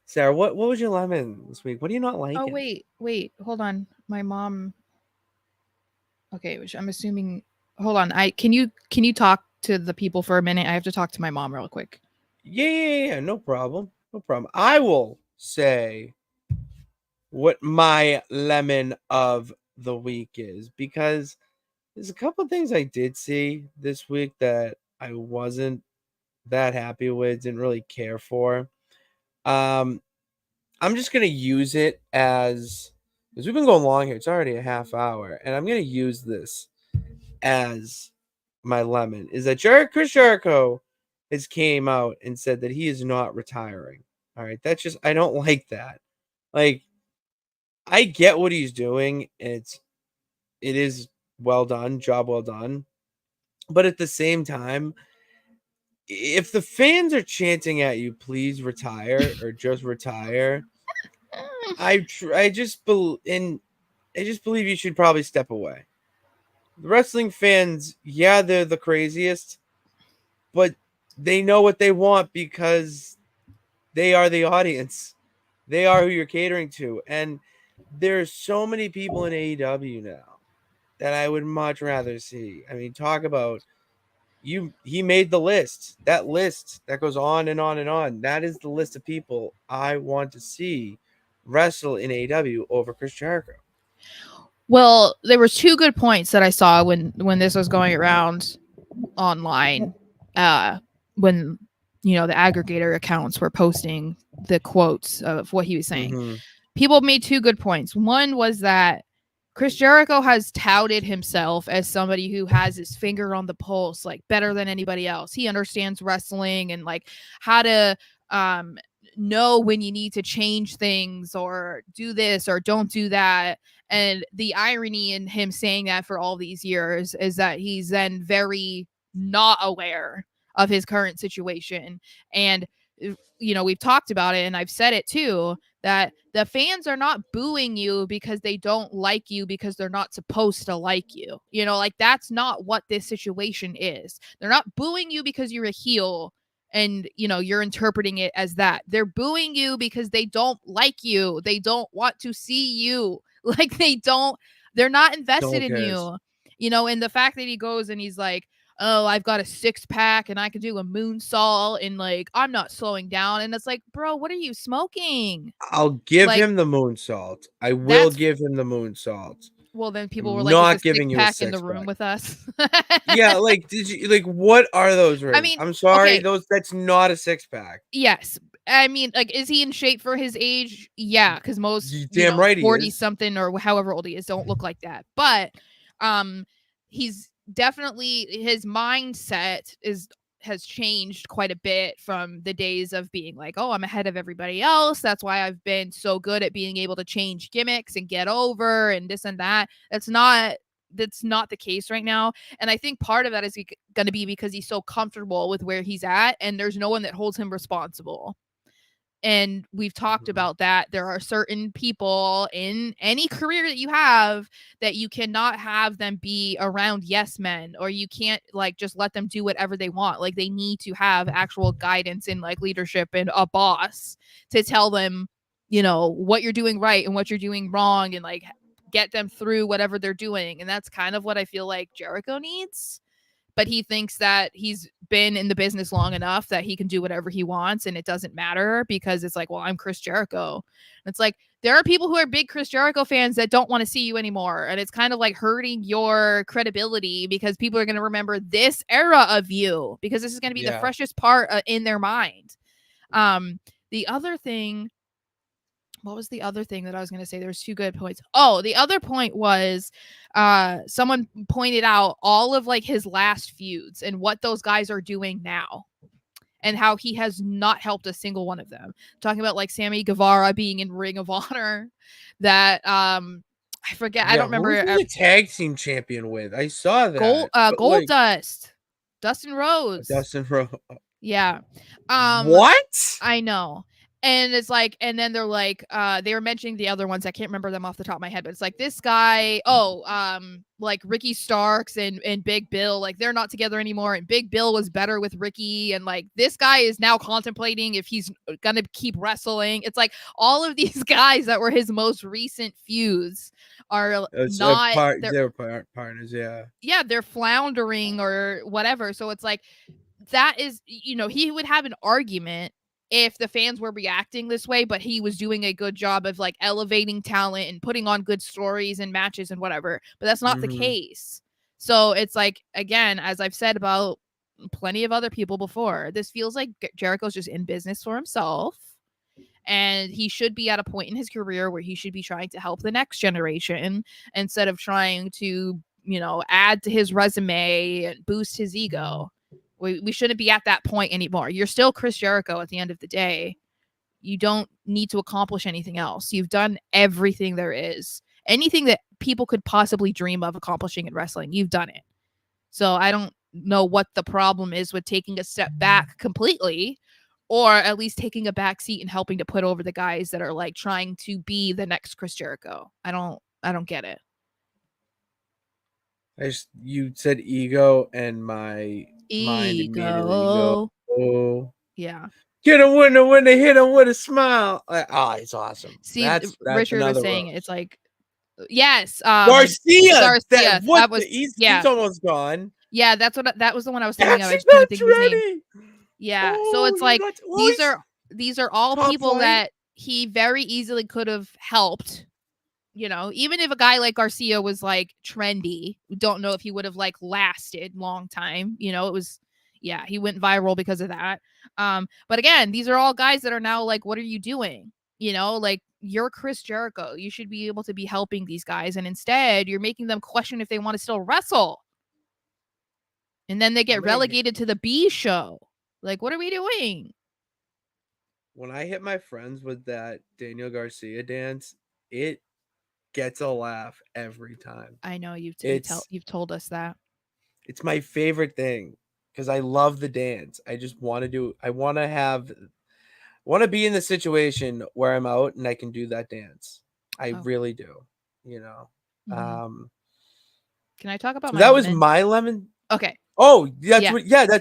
Speaker 2: Sarah, what was your lemon this week? What do you not like?
Speaker 4: Oh, wait. Hold on. My mom. Okay, which I'm assuming hold on. Can you talk to the people for a minute? I have to talk to my mom real quick.
Speaker 2: Yeah, no problem. No problem. I will say what my lemon of the week is, because there's a couple things I did see this week that I wasn't that happy with, didn't really care for. I'm just gonna use it as, because we've been going long here. It's already a half hour, and I'm gonna use this as my lemon. Is that Chris Jericho has came out and said that he is not retiring. All right, that's just, I don't like that. Like, I get what he's doing. It is well done, job well done. But at the same time, if the fans are chanting at you, please retire or just retire, I just believe you should probably step away. The wrestling fans, yeah, they're the craziest, but they know what they want because they are the audience. They are who you're catering to. And there's so many people in AEW now that I would much rather see. I mean, talk about he made the list. That list that goes on and on and on. That is the list of people I want to see wrestle in AEW over Chris Jericho.
Speaker 4: Well, there were two good points that I saw when this was going around online. When the aggregator accounts were posting the quotes of what he was saying.
Speaker 2: Mm-hmm.
Speaker 4: People made two good points. One was that Chris Jericho has touted himself as somebody who has his finger on the pulse, like better than anybody else. He understands wrestling and like how to know when you need to change things or do this or don't do that. And the irony in him saying that for all these years is that he's then very not aware of his current situation. And we've talked about it and I've said it too, that the fans are not booing you because they don't like you because they're not supposed to like you. Like that's not what this situation is. They're not booing you because you're a heel and you're interpreting it as that. They're booing you because they don't like you. They don't want to see you. Like they're not invested in you. And the fact that he goes and he's like, oh, I've got a 6-pack and I can do a moonsault and like I'm not slowing down. And it's like, bro, what are you smoking?
Speaker 2: I'll give him the moonsault. I will give him the moonsault.
Speaker 4: Well, then people
Speaker 2: I'm
Speaker 4: were like,
Speaker 2: not
Speaker 4: is the
Speaker 2: giving you a
Speaker 4: 6-pack in the room
Speaker 2: six-pack
Speaker 4: with us?
Speaker 2: Yeah, like did you what are those rings?
Speaker 4: I mean,
Speaker 2: I'm sorry,
Speaker 4: okay.
Speaker 2: that's not a 6-pack.
Speaker 4: Yes. I mean, like, is he in shape for his age? Yeah, because most
Speaker 2: damn right
Speaker 4: 40 something or however old he is don't look like that. But he's definitely, his mindset has changed quite a bit from the days of being like, oh, I'm ahead of everybody else. That's why I've been so good at being able to change gimmicks and get over and this and that. That's not the case right now. And I think part of that is going to be because he's so comfortable with where he's at and there's no one that holds him responsible. And we've talked about that. There are certain people in any career that you have that you cannot have them be around yes men, or you can't like just let them do whatever they want. Like they need to have actual guidance and like leadership and a boss to tell them, what you're doing right and what you're doing wrong and like get them through whatever they're doing. And that's kind of what I feel like Jericho needs. But he thinks that he's been in the business long enough that he can do whatever he wants and it doesn't matter because it's like, well, I'm Chris Jericho. And it's like, there are people who are big Chris Jericho fans that don't want to see you anymore. And it's kind of like hurting your credibility because people are going to remember this era of you because this is going to be the freshest part in their mind. The other thing, what was the other thing that I was going to say? There's two good points. Oh, the other point was someone pointed out all of like his last feuds and what those guys are doing now and how he has not helped a single one of them. Talking about like Sammy Guevara being in Ring of Honor, that I forget. I don't remember.
Speaker 2: Who was the tag team champion with? I saw that.
Speaker 4: Gold Dust. Dustin Rhodes.
Speaker 2: Dustin Rhodes.
Speaker 4: Yeah.
Speaker 2: What?
Speaker 4: I know. And it's like, and then they're like, they were mentioning the other ones. I can't remember them off the top of my head, but it's like this guy, like Ricky Starks and Big Bill, like they're not together anymore. And Big Bill was better with Ricky. And like this guy is now contemplating if he's gonna keep wrestling. It's like all of these guys that were his most recent feuds are not,
Speaker 2: they're partners,
Speaker 4: yeah, they're floundering or whatever. So it's like, that is, he would have an argument if the fans were reacting this way, but he was doing a good job of like elevating talent and putting on good stories and matches and whatever. But that's not the case. So it's like, again, as I've said about plenty of other people before, this feels like Jericho's just in business for himself. And he should be at a point in his career where he should be trying to help the next generation instead of trying to, add to his resume and boost his ego. We shouldn't be at that point anymore. You're still Chris Jericho at the end of the day. You don't need to accomplish anything else. You've done everything there is. Anything that people could possibly dream of accomplishing in wrestling, you've done it. So I don't know what the problem is with taking a step back completely, or at least taking a back seat and helping to put over the guys that are like trying to be the next Chris Jericho. I don't get it.
Speaker 2: You said ego, and my mind immediately go, oh
Speaker 4: yeah.
Speaker 2: Get a winner when they hit him with a smile. It's awesome.
Speaker 4: See,
Speaker 2: that's
Speaker 4: Richard was saying it's like, yes,
Speaker 2: Garcia.
Speaker 4: He's
Speaker 2: almost gone.
Speaker 4: Yeah, that was the one I was thinking of. I just couldn't think of his name. Yeah, so it's like these are all people that he very easily could have helped. Even if a guy like Garcia was like trendy, we don't know if he would have like lasted long time. It was, he went viral because of that. But again, these are all guys that are now like, what are you doing? Like you're Chris Jericho. You should be able to be helping these guys. And instead you're making them question if they want to still wrestle. And then they get relegated to the B show. Like, what are we doing?
Speaker 2: When I hit my friends with that Daniel Garcia dance, it gets a laugh every time.
Speaker 4: I know you've told us that.
Speaker 2: It's my favorite thing because I love the dance. I just want to be in the situation where I'm out and I can do that dance. I really do,
Speaker 4: Mm-hmm. Can I talk about
Speaker 2: so that lemon? Was my lemon?
Speaker 4: Okay.
Speaker 2: Oh, that's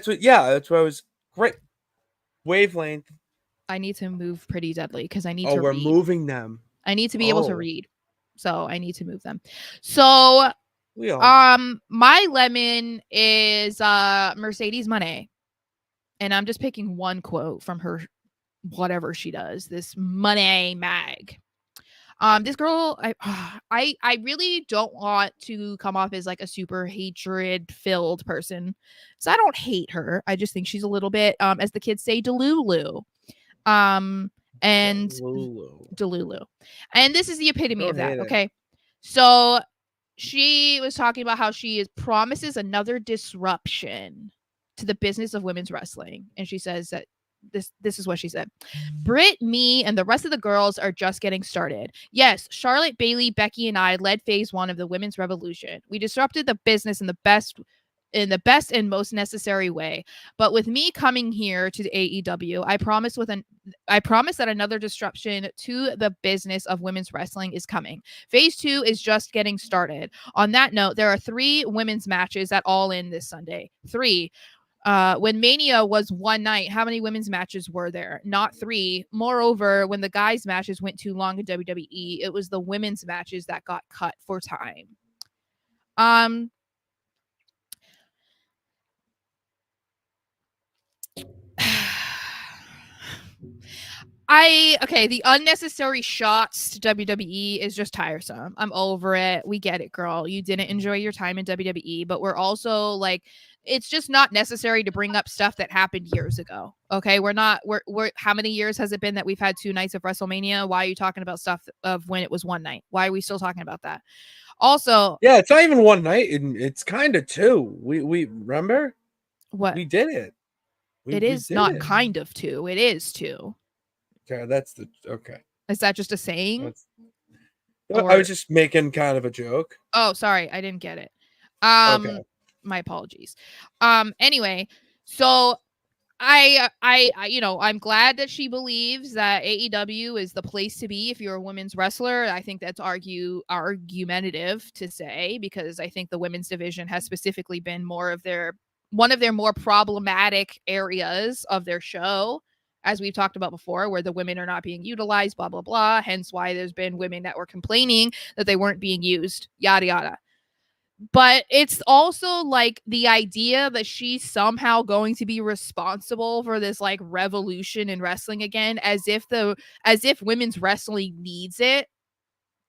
Speaker 2: what I was great. Wavelength.
Speaker 4: I need to move Pretty Deadly because I need to read.
Speaker 2: Oh, we're moving them.
Speaker 4: I need to be able to read. So I need to move them. So my lemon is Mercedes Moné. And I'm just picking one quote from her, whatever she does, this Moné mag. This girl, I really don't want to come off as like a super hatred filled person. So I don't hate her. I just think she's a little bit, as the kids say, delulu. And Delulu. And this is the epitome of that. Okay. So she was talking about how she promises another disruption to the business of women's wrestling. And she says that this is what she said. Britt, me, and the rest of the girls are just getting started. Yes, Charlotte, Bayley, Becky, and I led phase 1 of the women's revolution. We disrupted the business in the best and most necessary way. But with me coming here to the AEW, I promise that another disruption to the business of women's wrestling is coming. Phase 2 is just getting started. On that note, there are 3 women's matches at All In this Sunday. 3. When Mania was one night, how many women's matches were there? Not 3. Moreover, when the guys' matches went too long in WWE, it was the women's matches that got cut for time. The unnecessary shots to WWE is just tiresome. I'm over it. We get it, girl. You didn't enjoy your time in WWE, but we're also like, it's just not necessary to bring up stuff that happened years ago. Okay. We're how many years has it been that we've had 2 nights of WrestleMania? Why are you talking about stuff of when it was one night? Why are we still talking about that? Also,
Speaker 2: yeah, it's not even one night. It's kind of 2. We remember
Speaker 4: what
Speaker 2: we did it.
Speaker 4: It is not kind of 2. It is 2.
Speaker 2: Okay, that's okay.
Speaker 4: Is that just a saying?
Speaker 2: I was just making kind of a joke.
Speaker 4: Oh, sorry, I didn't get it.
Speaker 2: Okay.
Speaker 4: My apologies. Anyway, so I'm glad that she believes that AEW is the place to be if you're a women's wrestler. I think that's argumentative to say, because I think the women's division has specifically been one of their more problematic areas of their show, as we've talked about before, where the women are not being utilized, blah blah blah. Hence why there's been women that were complaining that they weren't being used, yada yada. But it's also like the idea that she's somehow going to be responsible for this like revolution in wrestling again, as if women's wrestling needs it.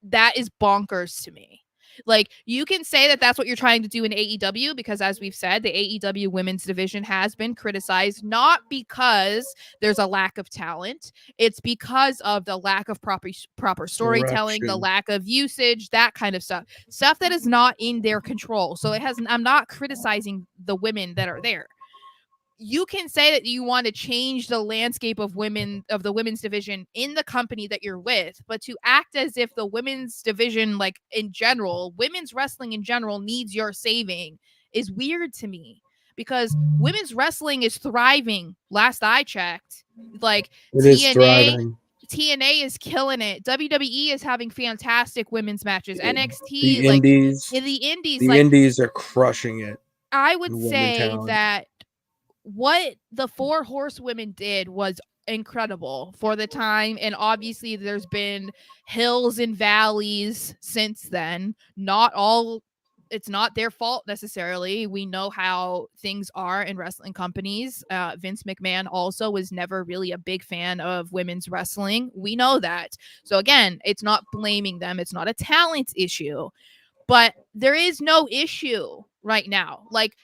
Speaker 4: That is bonkers to me. Like, you can say that that's what you're trying to do in AEW, because as we've said, the AEW women's division has been criticized, not because there's a lack of talent. It's because of the lack of proper storytelling, the
Speaker 2: Direction.
Speaker 4: lack of usage, that kind of stuff that is not in their control. So I'm not criticizing the women that are there. You can say that you want to change the landscape of the women's division in the company that you're with, but to act as if the women's division, like in general, women's wrestling in general, needs your saving is weird to me, because women's wrestling is thriving. Last I checked, like
Speaker 2: It is thriving.
Speaker 4: TNA is killing it. WWE is having fantastic women's matches. NXT,
Speaker 2: The
Speaker 4: like
Speaker 2: indies,
Speaker 4: in the indies,
Speaker 2: the
Speaker 4: like
Speaker 2: indies are crushing it.
Speaker 4: I would
Speaker 2: Women
Speaker 4: say
Speaker 2: talent.
Speaker 4: that what the Four Horsewomen did was incredible for the time, and obviously there's been hills and valleys since then. It's not their fault necessarily. We know how things are in wrestling companies. Vince McMahon also was never really a big fan of women's wrestling. We know that. So again, it's not blaming them. It's not a talent issue, but there is no issue right now. Like,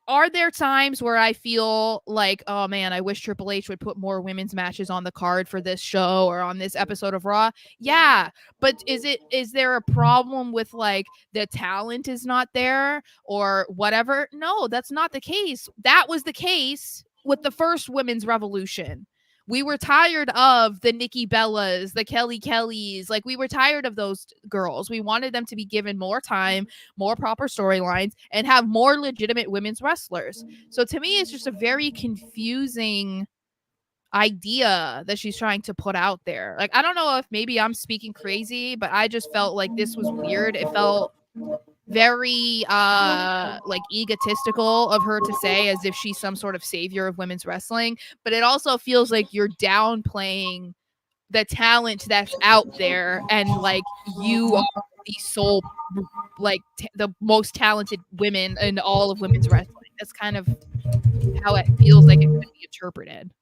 Speaker 4: are there times where I feel like, oh man, I wish Triple H would put more women's matches on the card for this show or on this episode of Raw? Yeah, but is there a problem with like the talent is not there or whatever? No, that's not the case. That was the case with the first women's revolution. We were tired of the Nikki Bellas, the Kelly Kellys. Like, we were tired of those girls. We wanted them to be given more time, more proper storylines, and have more legitimate women's wrestlers. So to me, it's just a very confusing idea that she's trying to put out there. Like, I don't know if maybe I'm speaking crazy, but I just felt like this was weird. It felt very like egotistical of her to say, as if she's some sort of savior of women's wrestling, but it also feels like you're downplaying the talent that's out there, and like you are the sole like the most talented women in all of women's wrestling. That's kind of how it feels like it could be interpreted,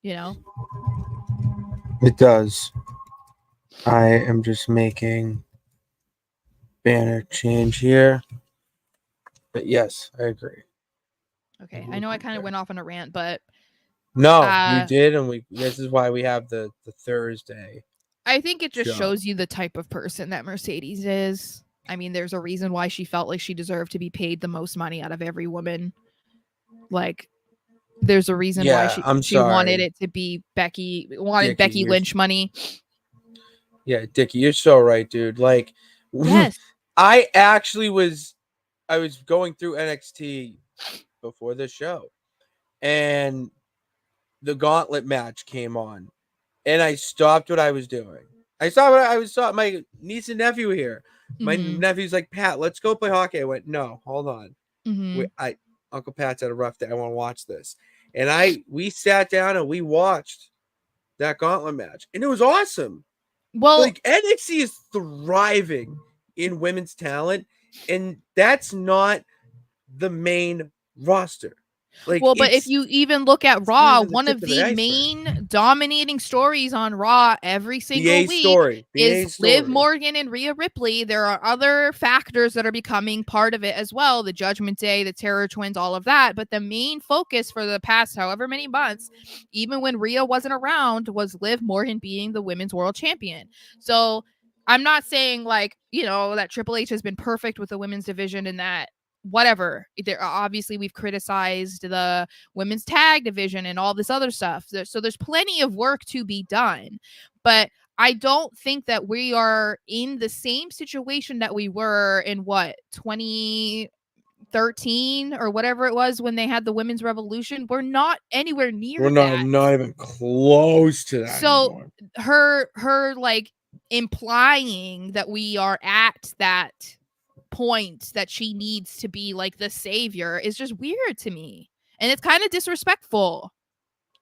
Speaker 4: you know?
Speaker 2: It does. I am just making banner change here. But yes, I agree.
Speaker 4: Okay, I know I kind of went off on a rant, but
Speaker 2: No, you did, and this is why we have the Thursday.
Speaker 4: I think it just
Speaker 2: show.
Speaker 4: shows you the type of person that Mercedes is. I mean, there's a reason why she felt like she deserved to be paid the most money out of every woman. Like, there's a reason why she wanted it to be Becky Lynch money.
Speaker 2: Yeah, Dickie, you're so right, dude. Like,
Speaker 4: yes,
Speaker 2: I was going through NXT before the show, and the gauntlet match came on, and I stopped what I was doing. I saw my niece and nephew here. My nephew's like, Pat, let's go play hockey. I went, no, hold on. Uncle Pat's had a rough day. I want to watch this. And we sat down and we watched that gauntlet match, and it was awesome. Well, like, NXT is thriving in women's talent, and that's not the main roster. Like,
Speaker 4: well, but if you even look at Raw, one of the main dominating stories on Raw every single week is Liv Morgan and Rhea Ripley. There are other factors that are becoming part of it as well. The Judgment Day, the Terror Twins, all of that. But the main focus for the past however many months, even when Rhea wasn't around, was Liv Morgan being the women's world champion. So I'm not saying like, that Triple H has been perfect with the women's division and that whatever. Obviously we've criticized the women's tag division and all this other stuff. So there's plenty of work to be done. But I don't think that we are in the same situation that we were in 13 or whatever it was when they had the women's revolution. We're not anywhere near
Speaker 2: We're
Speaker 4: that.
Speaker 2: not even close to that
Speaker 4: So
Speaker 2: anymore.
Speaker 4: her like implying that we are at that point that she needs to be like the savior is just weird to me, and it's kind of disrespectful.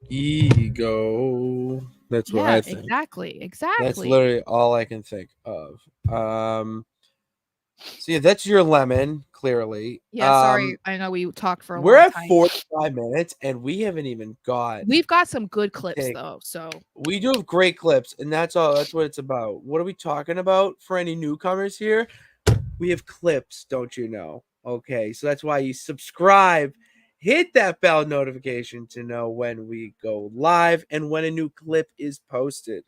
Speaker 2: Ego. That's what I think.
Speaker 4: Exactly.
Speaker 2: That's literally all I can think of. So yeah, that's your lemon, clearly.
Speaker 4: Sorry, I know we talked for a
Speaker 2: We're
Speaker 4: long
Speaker 2: at
Speaker 4: time.
Speaker 2: 45 minutes and we haven't even got.
Speaker 4: We've got some good clips though, so
Speaker 2: we do have great clips, and that's all. That's what it's about. What are we talking about for any newcomers here? We have clips, don't you know? Okay, so that's why you subscribe, hit that bell notification to know when we go live and when a new clip is posted.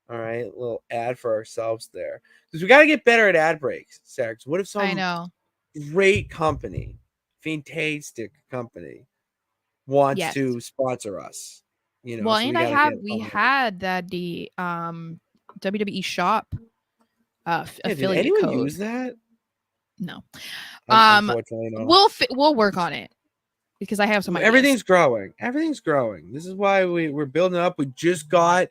Speaker 2: All right, a little ad for ourselves there, because we got to get better at ad breaks, Sarah. What if
Speaker 4: I
Speaker 2: some
Speaker 4: know.
Speaker 2: great company, fantastic company, wants to sponsor us? You know,
Speaker 4: Well,
Speaker 2: so
Speaker 4: and we had that the WWE shop
Speaker 2: did
Speaker 4: affiliate
Speaker 2: anyone
Speaker 4: code.
Speaker 2: use that?
Speaker 4: No.
Speaker 2: Unfortunately, not.
Speaker 4: We'll work on it because I have some ideas.
Speaker 2: Everything's growing. Everything's growing. This is why we're building up. We just got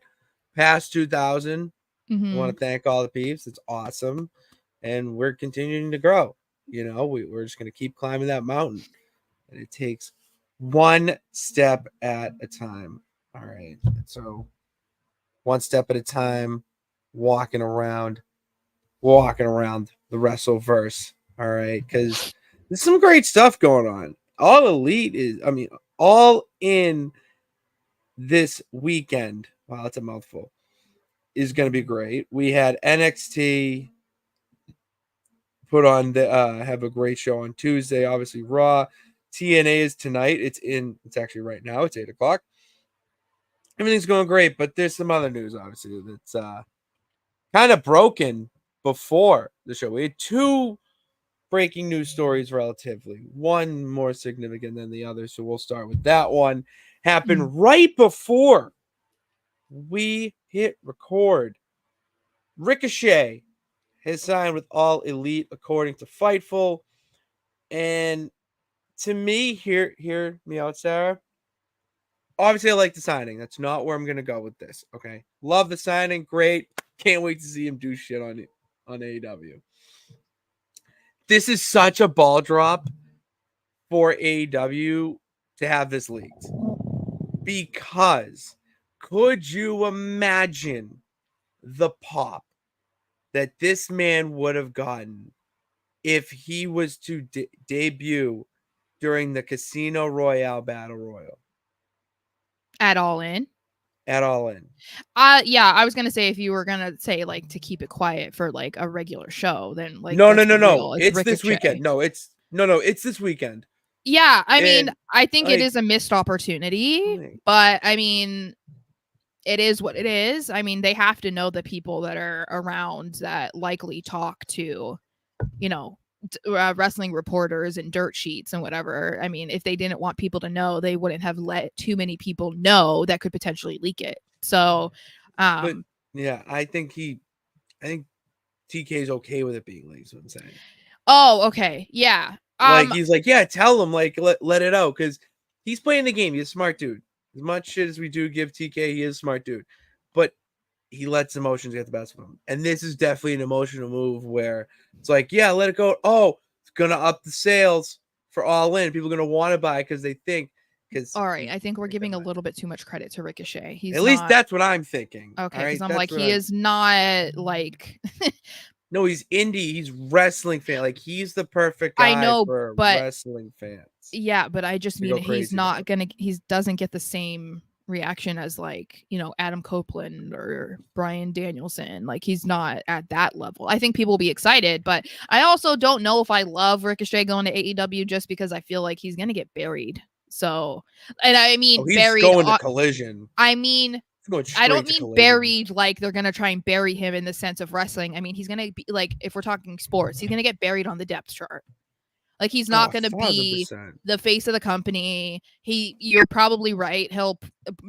Speaker 2: past 2,000. I want to thank all the peeps. It's awesome, and we're continuing to grow. You know, we're just going to keep climbing that mountain, and it takes one step at a time. All right, so one step at a time, walking around the Wrestleverse. All right, because there's some great stuff going on. All Elite is, all in this weekend. Wow, that's a mouthful. Is going to be great. We had NXT put on the have a great show on Tuesday. Obviously, Raw. TNA is tonight. It's actually right now. It's 8:00. Everything's going great, but there's some other news, obviously, that's kind of broken before the show. We had two breaking news stories relatively, one more significant than the other, so we'll start with that one. Happened right before we hit record. Ricochet has signed with All Elite according to Fightful, and to me, hear me out, Sarah. Obviously, I like the signing. That's not where I'm gonna go with this. Okay, love the signing, great. Can't wait to see him do shit on AEW. This is such a ball drop for AEW to have this leaked, because could you imagine the pop that this man would have gotten if he was to debut during the Casino Royale Battle Royal?
Speaker 4: At All In.
Speaker 2: At All In.
Speaker 4: Yeah, I was gonna say if you were gonna say like to keep it quiet for like a regular show, then like
Speaker 2: no.
Speaker 4: It's
Speaker 2: this weekend. No, it's this weekend.
Speaker 4: Yeah, I mean, I think
Speaker 2: like,
Speaker 4: it is a missed opportunity, but I mean, it is what it is. I mean, they have to know the people that are around that likely talk to, you know, wrestling reporters and dirt sheets and whatever. I mean, if they didn't want people to know, they wouldn't have let too many people know that could potentially leak it. So,
Speaker 2: but yeah, I think TK is okay with it being leaked. Is what I'm saying.
Speaker 4: Oh, okay, yeah.
Speaker 2: Like he's like, yeah, tell him, like let it out, because he's playing the game. He's a smart dude. As much shit as we do give TK, he is a smart dude, but he lets emotions get the best of him. And this is definitely an emotional move where it's like, yeah, let it go. Oh, it's gonna up the sales for All In. People are gonna want to buy because they think.
Speaker 4: All right, I think we're giving a little bit too much credit to Ricochet.
Speaker 2: At least that's what I'm thinking.
Speaker 4: Okay, because I'm like, he is not like.
Speaker 2: No, he's indie. He's wrestling fan. Like, he's the perfect guy for wrestling fans.
Speaker 4: Yeah, but I just mean he's not gonna. He doesn't get the same reaction as like, you know, Adam Copeland or Bryan Danielson. Like, he's not at that level. I think people will be excited, but I also don't know if I love Ricochet going to AEW just because I feel like he's gonna get buried. So, and I mean,
Speaker 2: he's
Speaker 4: buried.
Speaker 2: Going to Collision.
Speaker 4: I mean, I don't mean buried like they're gonna try and bury him in the sense of wrestling. I mean, he's gonna be like, if we're talking sports, he's gonna get buried on the depth chart. Like, he's not going to be the face of the company. You're probably right. He'll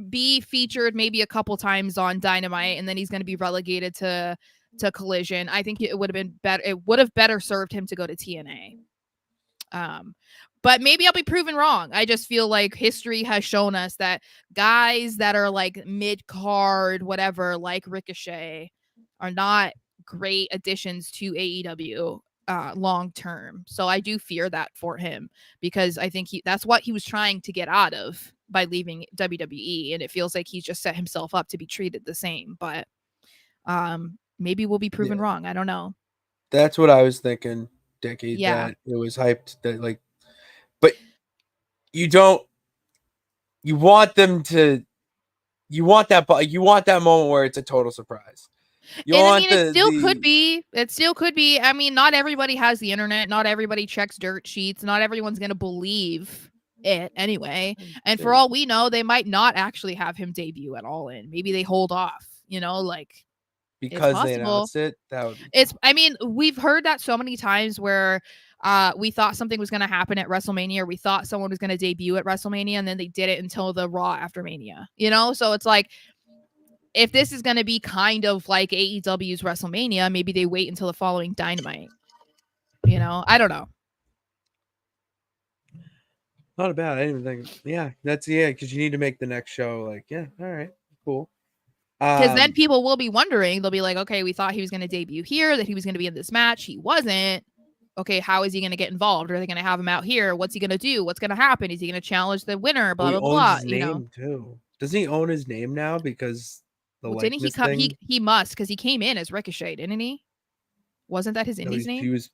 Speaker 4: be featured maybe a couple times on Dynamite, and then he's going to be relegated to Collision. I think it would have been better. It would have better served him to go to TNA. But maybe I'll be proven wrong. I just feel like history has shown us that guys that are like mid-card, whatever, like Ricochet, are not great additions to AEW long term. So I do fear that for him, because I think that's what he was trying to get out of by leaving WWE, and it feels like he's just set himself up to be treated the same. But maybe we'll be proven wrong. I don't know.
Speaker 2: That's what I was thinking, Dickie.
Speaker 4: Yeah.
Speaker 2: That it was hyped that like, but you don't. You want them to. You want that moment where it's a total surprise. You
Speaker 4: And I
Speaker 2: want
Speaker 4: mean, it still could be. It still could be. I mean, not everybody has the internet. Not everybody checks dirt sheets. Not everyone's going to believe it anyway. And for all we know, they might not actually have him debut at All In. Maybe they hold off, like
Speaker 2: because they announced it. That would be
Speaker 4: I mean, we've heard that so many times where we thought something was going to happen at WrestleMania, or we thought someone was going to debut at WrestleMania, and then they did it until the Raw after Mania, So it's like, if this is going to be kind of like AEW's WrestleMania, maybe they wait until the following Dynamite. I don't know.
Speaker 2: not bad. I didn't even think. Yeah, because you need to make the next show like, yeah, all right, cool.
Speaker 4: Because then people will be wondering. They'll be like, okay, we thought he was going to debut here, that he was going to be in this match. He wasn't. Okay, how is he going to get involved? Are they going to have him out here? What's he going to do? What's going to happen? Is he going to challenge the winner? Blah, blah, blah.
Speaker 2: His name too. Doesn't he own his name now? Because
Speaker 4: didn't he come? He must, because he came in as Ricochet, didn't he? Wasn't that his Indies name?
Speaker 2: He was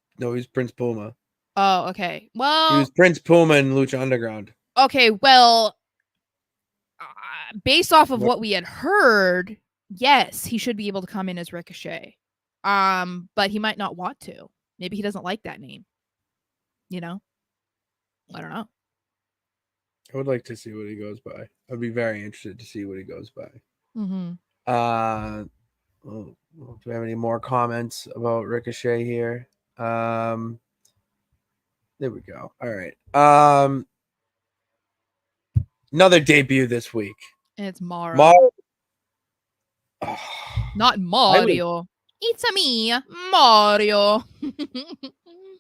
Speaker 2: Prince Puma.
Speaker 4: Oh, okay. Well,
Speaker 2: he was Prince Puma in Lucha Underground.
Speaker 4: Okay, well, based off of what we had heard, yes, he should be able to come in as Ricochet. But he might not want to. Maybe he doesn't like that name. I don't know.
Speaker 2: I would like to see what he goes by. I'd be very interested to see what he goes by.
Speaker 4: Mm-hmm.
Speaker 2: Do we have any more comments about Ricochet here? There we go. All right. Another debut this week.
Speaker 4: It's Mario. Not Mario. It's a me, Mario.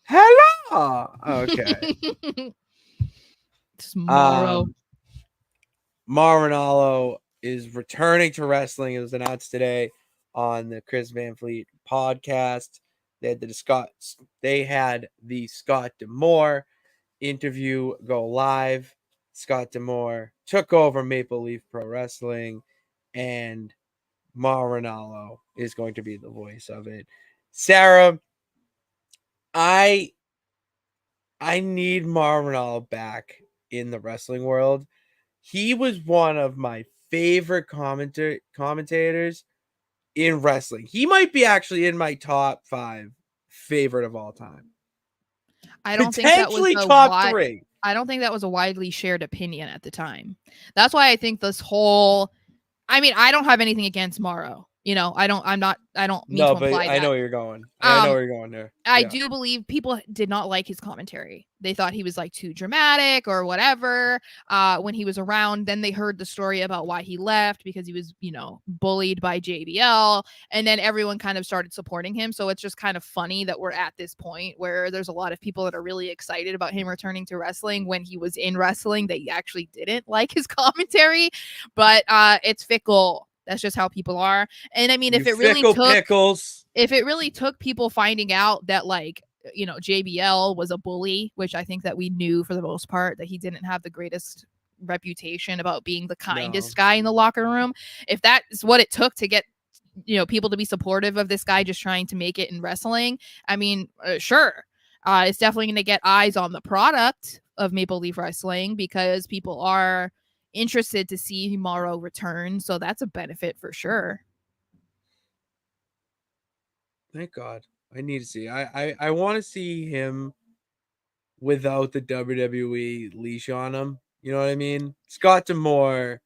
Speaker 2: Hello. Okay.
Speaker 4: It's Mario.
Speaker 2: Mauro Ranallo is returning to wrestling. It was announced today on the Chris Van Fleet podcast. They had the Scott D'Amore interview go live. Scott D'Amore took over Maple Leaf Pro Wrestling, and Mauro Ranallo is going to be the voice of it. Sara, I need Mauro Ranallo back in the wrestling world. He was one of my favorite commentators in wrestling. He might be actually in my top 5 favorite of all time.
Speaker 4: I don't think that was
Speaker 2: top 3.
Speaker 4: I don't think that was a widely shared opinion at the time. That's why I think this whole, I mean, I don't have anything against Mauro. I don't mean to imply that.
Speaker 2: I know where you're going. I know where you're going there.
Speaker 4: I do believe people did not like his commentary. They thought he was like too dramatic or whatever when he was around. Then they heard the story about why he left, because he was, bullied by JBL. And then everyone kind of started supporting him. So it's just kind of funny that we're at this point where there's a lot of people that are really excited about him returning to wrestling when he was in wrestling. They actually didn't like his commentary, but it's fickle. That's just how people are. And I mean, if it really took people finding out that JBL was a bully, which I think that we knew for the most part, that he didn't have the greatest reputation about being the kindest guy in the locker room. If that is what it took to get, people to be supportive of this guy just trying to make it in wrestling, I mean, sure. It's definitely going to get eyes on the product of Maple Leaf Wrestling, because people are interested to see Mauro return, so that's a benefit for sure.
Speaker 2: Thank God. I need to see. I want to see him without the WWE leash on him. You know what I mean? Scott D'Amore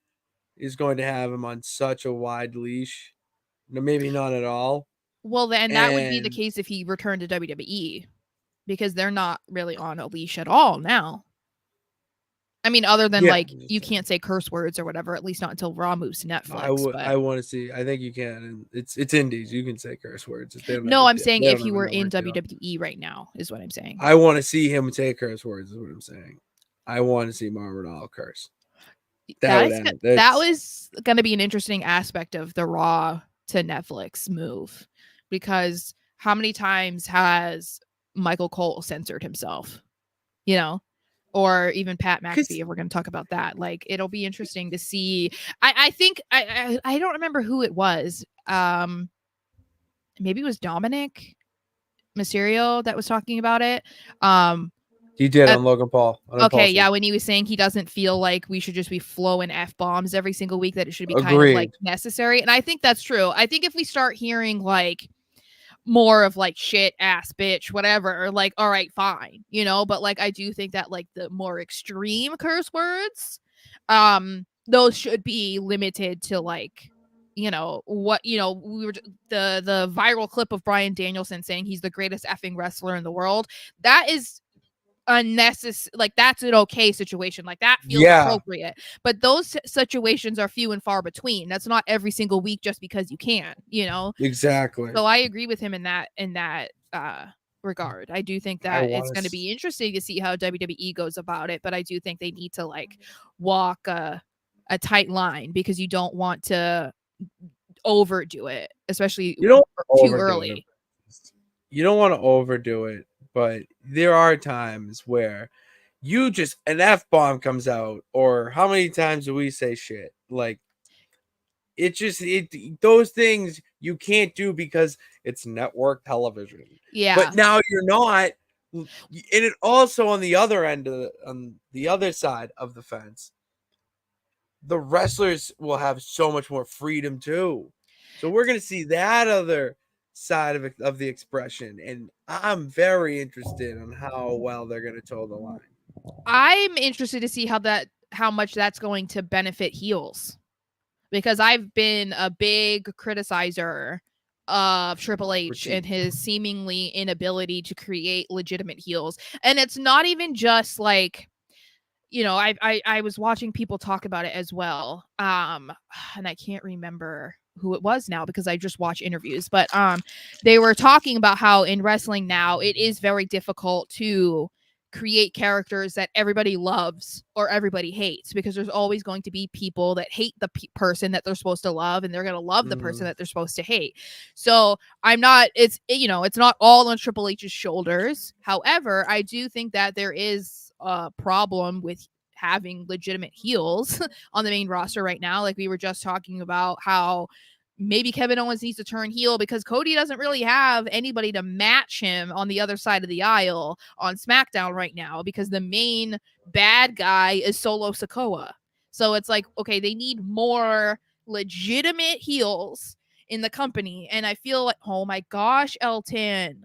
Speaker 2: is going to have him on such a wide leash. No, maybe not at all.
Speaker 4: Well, then that would be the case if he returned to WWE, because they're not really on a leash at all now. I mean, other than
Speaker 2: Yeah,
Speaker 4: like you can't say curse words or whatever, at least not until Raw moves to Netflix.
Speaker 2: I want to see. I think you can, and it's indies. You can say curse words. They don't
Speaker 4: No,
Speaker 2: have
Speaker 4: I'm saying
Speaker 2: they
Speaker 4: if
Speaker 2: don't
Speaker 4: he
Speaker 2: have a
Speaker 4: were in
Speaker 2: network deal.
Speaker 4: WWE right now, is what I'm saying.
Speaker 2: I want to see him say curse words. Is what I'm saying. I want to see Marvel curse. That
Speaker 4: was going to be an interesting aspect of the Raw to Netflix move, because how many times has Michael Cole censored himself? You know, or even Pat McAfee, if we're going to talk about that. Like, it'll be interesting to see. I think I don't remember who it was. Maybe it was Dominic Mysterio that was talking about it.
Speaker 2: He did on Logan Paul.
Speaker 4: Okay, yeah, when he was saying he doesn't feel like we should just be flowing F-bombs every single week, that it should be kind of like necessary. And I think that's true. I think if we start hearing like more of like shit, ass, bitch, whatever, or like, all right, fine, you know, but like I do think that like the more extreme curse words, those should be limited to like, you know, what, you know, we were the viral clip of Bryan Danielson saying he's the greatest effing wrestler in the world. That is unnecessary. Like, that's an okay situation, like that feels appropriate, but those situations are few and far between. That's not every single week just because you can, you know.
Speaker 2: Exactly.
Speaker 4: So I agree with him in that regard. I do think that it's going to be interesting to see how WWE goes about it, but I do think they need to like walk a tight line, because you don't want to overdo it, especially
Speaker 2: you don't
Speaker 4: too early.
Speaker 2: You don't want to overdo it, but there are times where you just an F-bomb comes out, or how many times do we say shit? Like, those things you can't do because it's network television.
Speaker 4: Yeah.
Speaker 2: But now you're not, and it also on the other end on the other side of the fence, the wrestlers will have so much more freedom too. So we're gonna see that other side of the expression, and I'm very interested in how well they're gonna toe the line.
Speaker 4: I'm interested to see how much that's going to benefit heels, because I've been a big criticizer of Triple H and his seemingly inability to create legitimate heels. And it's not even just like, you know, I was watching people talk about it as well. And I can't remember who it was now because I just watch interviews, but they were talking about how in wrestling now it is very difficult to create characters that everybody loves or everybody hates, because there's always going to be people that hate the person that they're supposed to love, and they're going to love the person that they're supposed to hate. So it's not all on Triple H's shoulders. However, I do think that there is a problem with having legitimate heels on the main roster right now. Like, we were just talking about how maybe Kevin Owens needs to turn heel because Cody doesn't really have anybody to match him on the other side of the aisle on SmackDown right now, because the main bad guy is Solo Sikoa. So it's like, okay, they need more legitimate heels in the company. And I feel like, oh my gosh, Elton.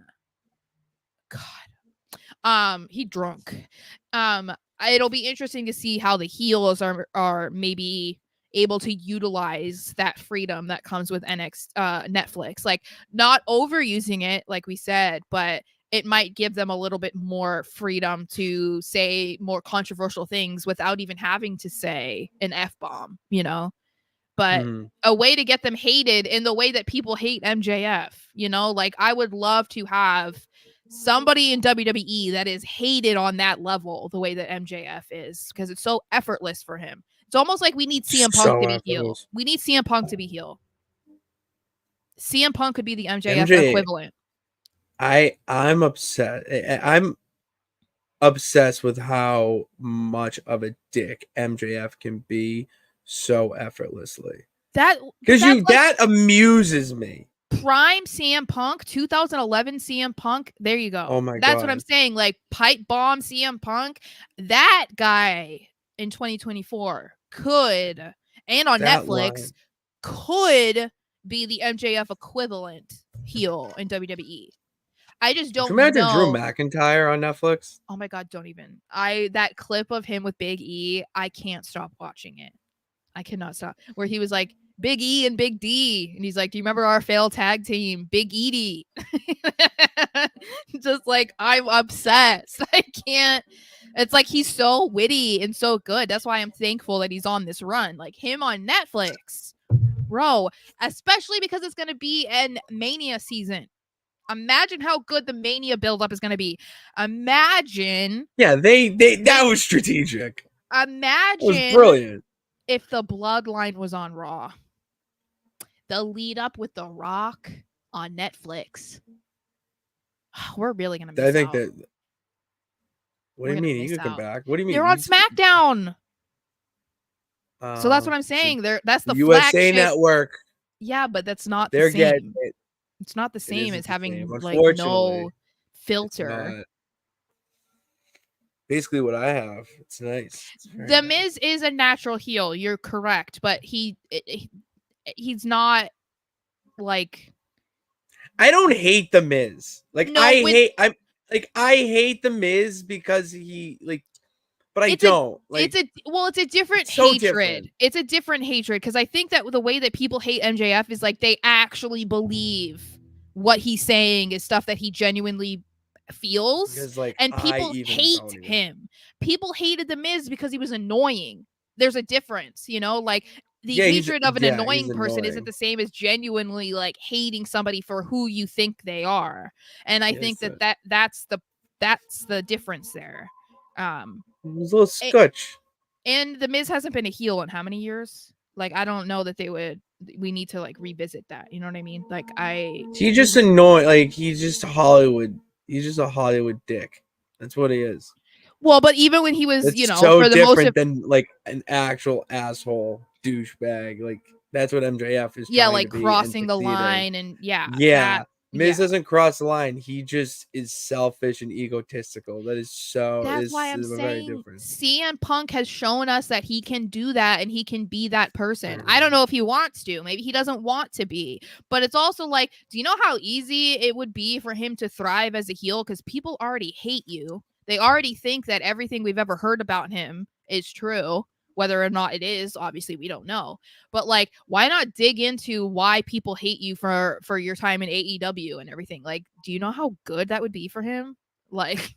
Speaker 4: God. He drunk. It'll be interesting to see how the heels are maybe able to utilize that freedom that comes with Netflix, like not overusing it, like we said, but it might give them a little bit more freedom to say more controversial things without even having to say an F-bomb, you know. But a way to get them hated in the way that people hate MJF, you know, like I would love to have somebody in WWE that is hated on that level the way that MJF is, because it's so effortless for him. It's almost like we need CM Punk to be heel. We need CM Punk to be heel. CM Punk could be the MJF equivalent.
Speaker 2: I'm upset. I'm obsessed with how much of a dick MJF can be so effortlessly. That amuses me.
Speaker 4: Prime CM Punk, 2011 CM Punk. There you go.
Speaker 2: Oh my God.
Speaker 4: That's what I'm saying. Like pipe bomb CM Punk. That guy in 2024 could, and on Netflix, could be the MJF equivalent heel in WWE. I just don't know.
Speaker 2: Imagine Drew McIntyre on Netflix.
Speaker 4: Oh my God, don't even. That clip of him with Big E, I can't stop watching it. I cannot stop. Where he was like, Big E and Big D. And he's like, do you remember our failed tag team? Big Edie. Just like, I'm obsessed. I can't. It's like he's so witty and so good. That's why I'm thankful that he's on this run. Like him on Netflix, bro, especially because it's going to be an Mania season. Imagine how good the Mania buildup is going to be. Imagine.
Speaker 2: Yeah, they that was strategic. It was
Speaker 4: Imagine
Speaker 2: brilliant.
Speaker 4: if the Bloodline was on Raw. The lead up with The Rock on Netflix. We're really going to miss
Speaker 2: I think
Speaker 4: out.
Speaker 2: that. What do you mean? He could come back. What do you mean?
Speaker 4: They're on SmackDown. So that's what I'm
Speaker 2: So
Speaker 4: saying. That's the
Speaker 2: USA
Speaker 4: flagship
Speaker 2: Network.
Speaker 4: Yeah, but that's not
Speaker 2: They're
Speaker 4: the same.
Speaker 2: getting it.
Speaker 4: It's not the same
Speaker 2: isn't
Speaker 4: as
Speaker 2: the
Speaker 4: having
Speaker 2: same.
Speaker 4: like
Speaker 2: Unfortunately,
Speaker 4: no
Speaker 2: It's
Speaker 4: filter.
Speaker 2: not. Basically, what I have. It's nice. It's very
Speaker 4: The
Speaker 2: nice.
Speaker 4: Miz is a natural heel. You're correct, but he's not like
Speaker 2: I don't hate the Miz. Like
Speaker 4: No,
Speaker 2: I
Speaker 4: with-
Speaker 2: hate. I hate the Miz because he like. But I don't like.
Speaker 4: it's a different
Speaker 2: it's so
Speaker 4: hatred.
Speaker 2: different.
Speaker 4: It's a different hatred because I think that the way that people hate MJF is like they actually believe what he's saying is stuff that he genuinely feels.
Speaker 2: Because like
Speaker 4: And
Speaker 2: I
Speaker 4: people
Speaker 2: even
Speaker 4: hate
Speaker 2: don't even-
Speaker 4: him. People hated the Miz because he was annoying. There's a difference, you know, like the
Speaker 2: Yeah, he's-
Speaker 4: hatred of an
Speaker 2: yeah,
Speaker 4: annoying
Speaker 2: he's
Speaker 4: person isn't
Speaker 2: annoying.
Speaker 4: the same as genuinely like hating somebody for who you think they are. And I
Speaker 2: Yeah,
Speaker 4: think
Speaker 2: it's
Speaker 4: that's the difference there.
Speaker 2: It was a little scotch.
Speaker 4: And the Miz hasn't been a heel in how many years? Like I don't know that we need to like revisit that. You know what I mean? Like
Speaker 2: He just annoying. Like he's just Hollywood. He's just a Hollywood dick. That's what he is.
Speaker 4: Well, but even when he was,
Speaker 2: It's
Speaker 4: for the most
Speaker 2: different than like an actual asshole douchebag. Like that's what MJF is.
Speaker 4: yeah,
Speaker 2: trying
Speaker 4: like
Speaker 2: to be
Speaker 4: crossing
Speaker 2: and
Speaker 4: the
Speaker 2: succeeding.
Speaker 4: line and
Speaker 2: Yeah. Miz
Speaker 4: yeah.
Speaker 2: doesn't cross the line. He just is selfish and egotistical. That is so.
Speaker 4: That's why I'm
Speaker 2: very
Speaker 4: saying
Speaker 2: different.
Speaker 4: CM Punk has shown us that he can do that and he can be that person. I don't know if he wants to. Maybe he doesn't want to be. But it's also like, do you know how easy it would be for him to thrive as a heel? Because people already hate you. They already think that everything we've ever heard about him is true. Whether or not it is, obviously we don't know. But like, why not dig into why people hate you for your time in AEW and everything? Like, do you know how good that would be for him? Like,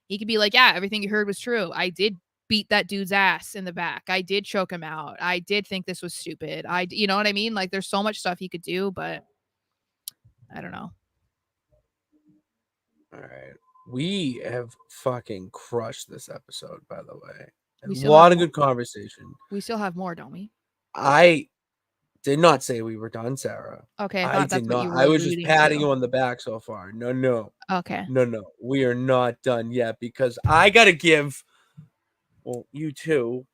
Speaker 4: he could be like, yeah, everything you heard was true. I did beat that dude's ass in the back. I did choke him out. I did think this was stupid. You know what I mean? Like, there's so much stuff he could do, but I don't know.
Speaker 2: All right. We have fucking crushed this episode, by the way.
Speaker 4: We
Speaker 2: A
Speaker 4: still
Speaker 2: lot
Speaker 4: have
Speaker 2: of
Speaker 4: more.
Speaker 2: good conversation.
Speaker 4: We still have more, don't we?
Speaker 2: I did not say we were done, Sarah.
Speaker 4: Okay, I
Speaker 2: I
Speaker 4: thought
Speaker 2: did
Speaker 4: that's what
Speaker 2: not.
Speaker 4: you were
Speaker 2: I was just
Speaker 4: alluding
Speaker 2: patting
Speaker 4: to.
Speaker 2: you on the back so far. No.
Speaker 4: Okay.
Speaker 2: No. We are not done yet because I gotta give. Well, you too.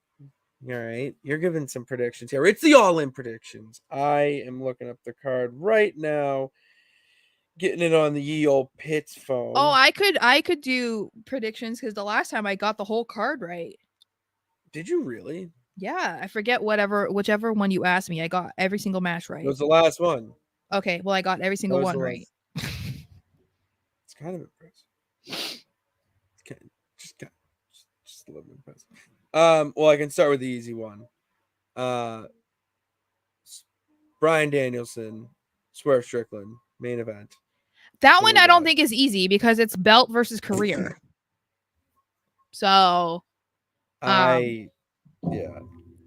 Speaker 2: All right, you're giving some predictions here. It's the all-in predictions. I am looking up the card right now, getting it on the ye old Pitts phone.
Speaker 4: Oh, I could do predictions because the last time I got the whole card right.
Speaker 2: Did you really?
Speaker 4: Yeah, I forget whichever one you asked me. I got every single match right.
Speaker 2: It was the last one.
Speaker 4: Okay, well I got every single one right.
Speaker 2: It's kind of impressive. Just a little impressive. Well, I can start with the easy one. Bryan Danielson, Swerve Strickland, main event.
Speaker 4: That one I don't think is easy because it's belt versus career. So,
Speaker 2: yeah.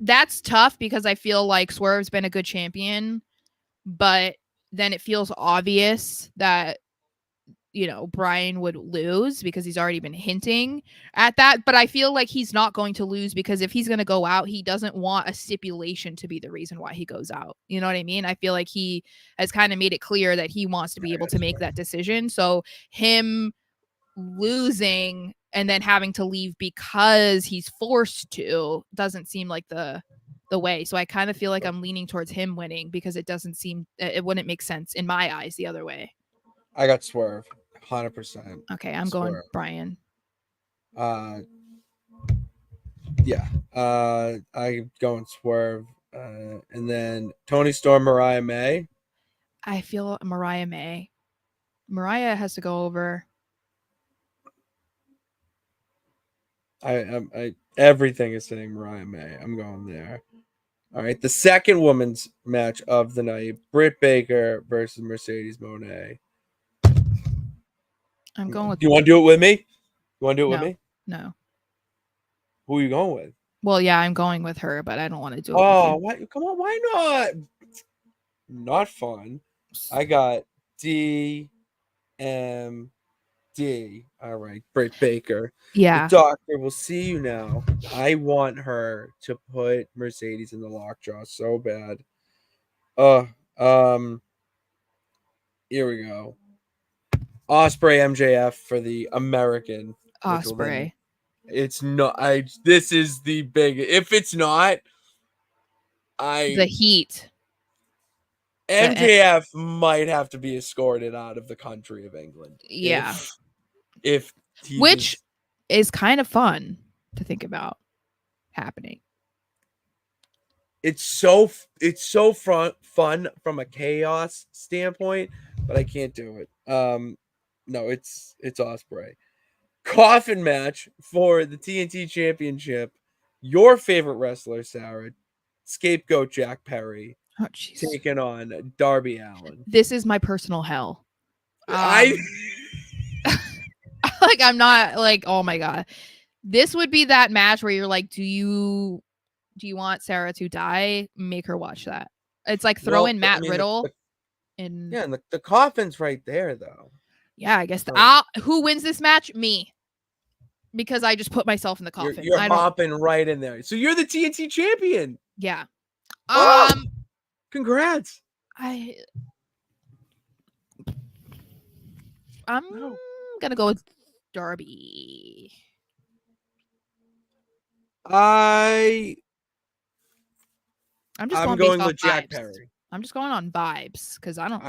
Speaker 4: That's tough because I feel like Swerve's been a good champion, but then it feels obvious that Bryan would lose because he's already been hinting at that. But I feel like he's not going to lose because if he's going to go out, he doesn't want a stipulation to be the reason why he goes out. You know what I mean? I feel like he has kind of made it clear that he wants to be able to make that decision. So him losing and then having to leave because he's forced to doesn't seem like the way. So I kind of feel like I'm leaning towards him winning because it wouldn't make sense in my eyes the other way.
Speaker 2: I got Swerve, 100%.
Speaker 4: Okay, I'm going Bryan.
Speaker 2: Yeah. I'm going Swerve. And then Tony Storm, Mariah May.
Speaker 4: I feel Mariah May. Mariah has to go over.
Speaker 2: I everything is saying Mariah May. I'm going there. All right. The second women's match of the night, Britt Baker versus Mercedes Moné.
Speaker 4: I'm going with.
Speaker 2: Do you want to do it with me? You want to do it with me?
Speaker 4: No.
Speaker 2: Who are you going with?
Speaker 4: Well, yeah, I'm going with her, but I don't want to do it.
Speaker 2: Oh, what? Come on, why not? Not fun. I got DMD. All right, Britt Baker.
Speaker 4: Yeah.
Speaker 2: The doctor will see you now. I want her to put Mercedes in the lockjaw so bad. Here we go. Osprey MJF for the American. which will then-
Speaker 4: Osprey.
Speaker 2: It's not. This is the big. If it's not,
Speaker 4: The Heat.
Speaker 2: MJF might have to be escorted out of the country of England.
Speaker 4: Yeah.
Speaker 2: If he
Speaker 4: Which
Speaker 2: just,
Speaker 4: is kind of fun to think about happening.
Speaker 2: it's so fun from a chaos standpoint, but I can't do it. No, it's Osprey. Coffin match for the TNT Championship. Your favorite wrestler, Sarah, scapegoat Jack Perry,
Speaker 4: Oh, jeez.
Speaker 2: taking on Darby Allin.
Speaker 4: This is my personal hell.
Speaker 2: I
Speaker 4: Like, I'm not like, oh my god. This would be that match where you're like, do you want Sarah to die? Make her watch that. It's like throw in Matt Riddle.
Speaker 2: And the coffin's right there, though.
Speaker 4: Yeah, I guess who wins this match? Me. Because I just put myself in the coffin.
Speaker 2: You're hopping right in there. So you're the TNT champion.
Speaker 4: Yeah.
Speaker 2: Congrats.
Speaker 4: I'm gonna go with Darby.
Speaker 2: I'm
Speaker 4: going
Speaker 2: going
Speaker 4: with
Speaker 2: with Jack
Speaker 4: vibes.
Speaker 2: Perry.
Speaker 4: I'm just going on vibes because I don't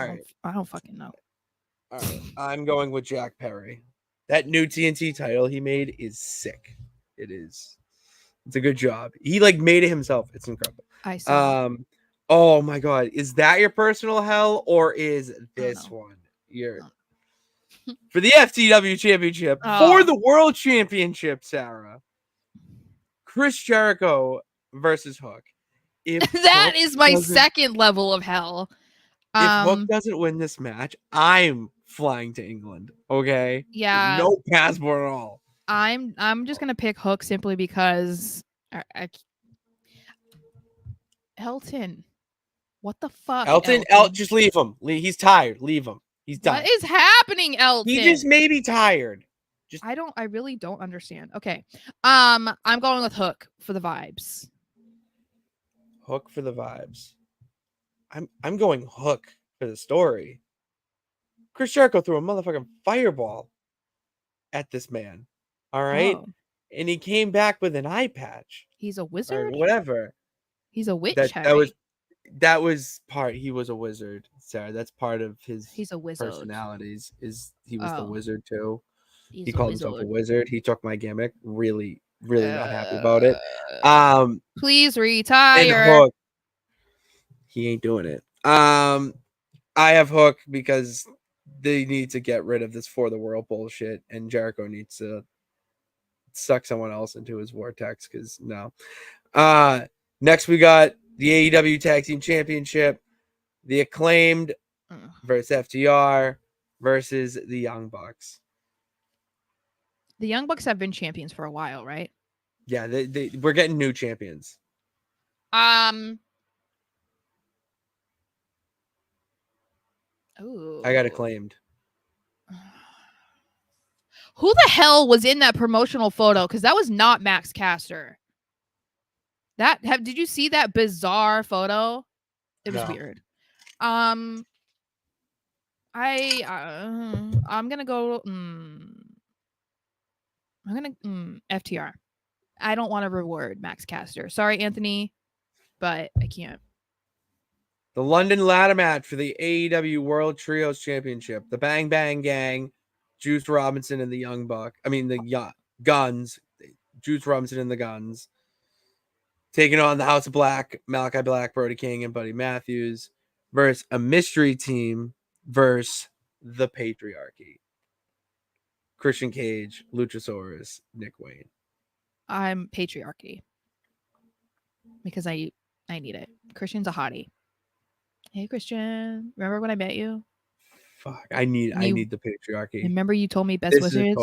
Speaker 4: fucking know.
Speaker 2: All right. I'm going with Jack Perry. That new TNT title he made is sick. It is. It's a good job. He made it himself. It's incredible.
Speaker 4: I saw.
Speaker 2: Oh my god. Is that your personal hell or is this one for the FTW championship for the world championship, Sarah? Chris Jericho versus Hook.
Speaker 4: That is my second level of hell.
Speaker 2: If Hook doesn't win this match, I'm flying to England. Okay.
Speaker 4: Yeah.
Speaker 2: No passport at all.
Speaker 4: I'm just gonna pick Hook simply because Elton. What the fuck?
Speaker 2: Elton, just leave him. He's tired. Leave him. He's done.
Speaker 4: What is happening, Elton?
Speaker 2: He just may be tired.
Speaker 4: I really don't understand. Okay. I'm going with Hook for the vibes.
Speaker 2: Hook for the vibes. I'm going Hook for the story. Chris Jericho threw a motherfucking fireball at this man. All right.
Speaker 4: Oh.
Speaker 2: And he came back with an eye patch.
Speaker 4: He's a wizard?
Speaker 2: Or whatever.
Speaker 4: He's a witch.
Speaker 2: That was part. He was a wizard, Sarah. That's part of his
Speaker 4: He's a wizard.
Speaker 2: personalities. He was the wizard too.
Speaker 4: He
Speaker 2: called himself a wizard. He took my gimmick. Really not happy about it.
Speaker 4: Please retire.
Speaker 2: And Hook, he ain't doing it. I have Hook because they need to get rid of this for the world bullshit, and Jericho needs to suck someone else into his vortex. Because no. Next we got the AEW Tag Team Championship, the Acclaimed versus FTR versus the Young Bucks.
Speaker 4: The Young Bucks have been champions for a while, right?
Speaker 2: Yeah, we're getting new champions.
Speaker 4: Ooh.
Speaker 2: I got Acclaimed.
Speaker 4: Who the hell was in that promotional photo? Because that was not Max Caster. Did you see that bizarre photo? It was weird. I'm gonna go. FTR. I don't want to reward Max Caster. Sorry, Anthony, but I can't.
Speaker 2: The London ladder match for the AEW World Trios Championship. The Bang Bang Gang, Juice Robinson and the Young Buck. I mean the Guns. Juice Robinson and the Guns. Taking on the House of Black, Malachi Black, Brody King, and Buddy Matthews versus a mystery team versus the Patriarchy. Christian Cage, Luchasaurus, Nick Wayne.
Speaker 4: I'm Patriarchy because I need it. Christian's a hottie. Hey Christian, remember when I met you?
Speaker 2: Fuck, I need the Patriarchy.
Speaker 4: Remember you told me Best Wizards?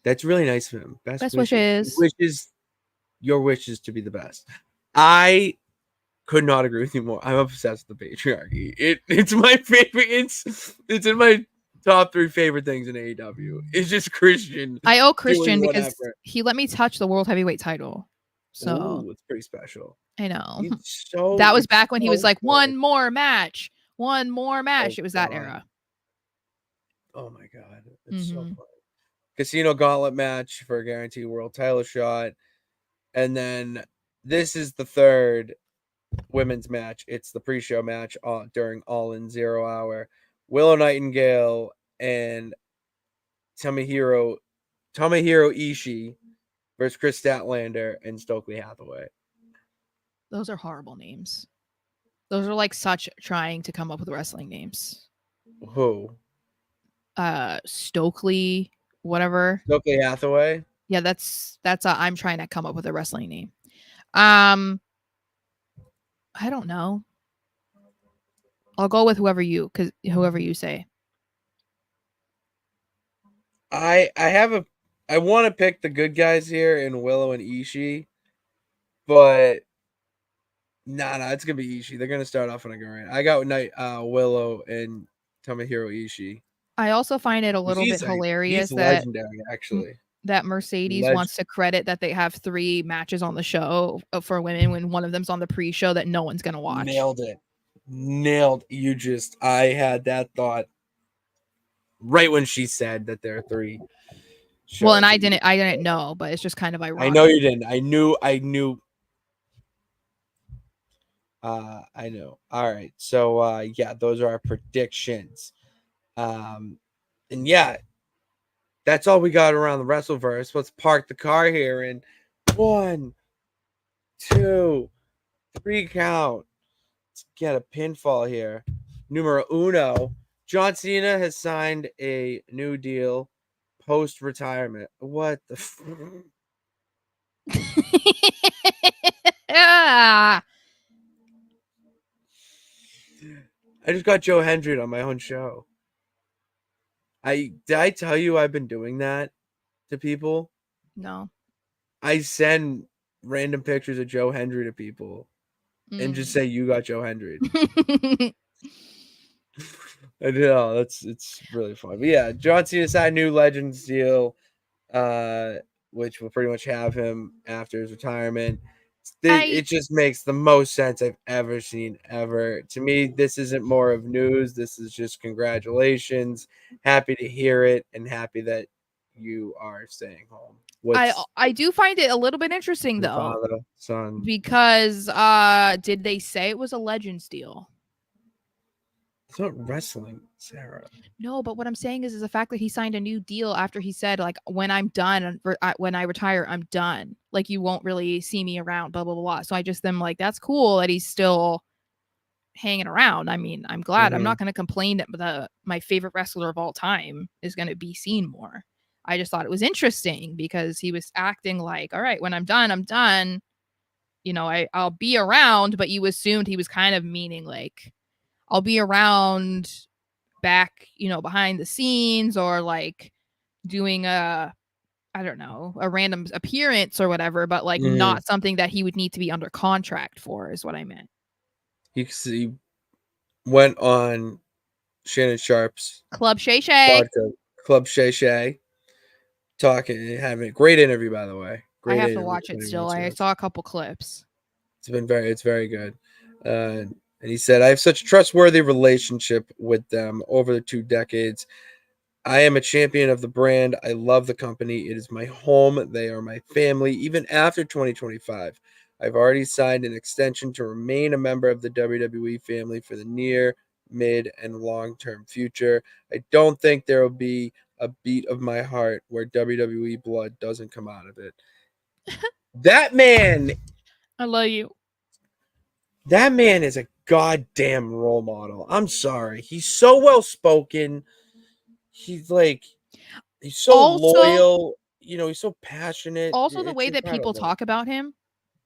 Speaker 2: That's really nice of him.
Speaker 4: Best wishes.
Speaker 2: Your wishes to be the best. I could not agree with you more. I'm obsessed with the patriarchy. It's my favorite. It's in my top 3 favorite things in AEW. It's just Christian.
Speaker 4: I owe
Speaker 2: doing
Speaker 4: Christian because
Speaker 2: whatever.
Speaker 4: he let me touch the world heavyweight title. So
Speaker 2: Ooh, it's pretty special.
Speaker 4: I know.
Speaker 2: That
Speaker 4: was back when he was like, one more match. It was that era.
Speaker 2: Oh my god, it's so fun. Casino Gauntlet match for a guaranteed world title shot, and then this is the third women's match. It's the pre-show match during All In 0 Hour. Willow Nightingale and Tomohiro Ishii versus Chris Statlander and Stokely Hathaway.
Speaker 4: Those are horrible names. Those are like such trying to come up with wrestling names.
Speaker 2: Who?
Speaker 4: Stokely, whatever.
Speaker 2: Stokely Hathaway?
Speaker 4: Yeah, that's I'm trying to come up with a wrestling name. I don't know. I'll go with whoever you say.
Speaker 2: I want to pick the good guys here in Willow and Ishii, but it's gonna be Ishii. They're gonna start off on a good run. I got Willow and Tomohiro Ishii.
Speaker 4: I also find it a little bit hilarious
Speaker 2: he's legendary, actually.
Speaker 4: That Mercedes wants to credit that they have 3 matches on the show for women when one of them's on the pre-show that no one's gonna watch.
Speaker 2: Nailed it. I had that thought right when she said that there are 3 shows.
Speaker 4: Well, and I didn't know, but it's just kind of ironic.
Speaker 2: I know you didn't. I knew. I know. All right. So yeah, those are our predictions. And yeah, that's all we got around the Wrestleverse. Let's park the car here and 1, 2, 3 count. Let's get a pinfall here. Numero uno. John Cena has signed a new deal post-retirement. What the
Speaker 4: Yeah.
Speaker 2: I just got Joe Hendry on my own show. Did I tell you I've been doing that to people?
Speaker 4: No.
Speaker 2: I send random pictures of Joe Hendry to people and just say you got Joe Hendry. I know it's really fun. But yeah, John Cena signed new Legends deal, which will pretty much have him after his retirement. It just makes the most sense I've ever seen ever. To me, this isn't more of news. This is just congratulations. Happy to hear it and happy that you are staying home.
Speaker 4: I do find it a little bit interesting though.
Speaker 2: Father, son.
Speaker 4: Because did they say it was a Legends deal?
Speaker 2: It's not wrestling, Sarah.
Speaker 4: No, but what I'm saying is the fact that he signed a new deal after he said, like, when I'm done, when I retire, I'm done. Like, you won't really see me around, blah, blah, blah, blah. So I just am like, that's cool that he's still hanging around. I mean, I'm glad. I'm not going to complain that my favorite wrestler of all time is going to be seen more. I just thought it was interesting because he was acting like, all right, when I'm done, I'm done. You know, I'll be around, but you assumed he was kind of meaning like, I'll be around back, you know, behind the scenes or like doing a random appearance or whatever, but like not something that he would need to be under contract for is what I meant.
Speaker 2: He went on Shannon Sharp's
Speaker 4: Club Shay Shay.
Speaker 2: Club Shay Shay. Talking, having a great interview, by the way.
Speaker 4: I have to watch it still. I saw a couple clips.
Speaker 2: It's very good. And he said, I have such a trustworthy relationship with them over the 2 decades. I am a champion of the brand. I love the company. It is my home. They are my family. Even after 2025, I've already signed an extension to remain a member of the WWE family for the near, mid, and long-term future. I don't think there will be a beat of my heart where WWE blood doesn't come out of it. That man.
Speaker 4: I love you.
Speaker 2: That man is a goddamn role model. I'm sorry. He's so well spoken. He's so loyal. You know, he's so passionate.
Speaker 4: Also, the way that people talk about him,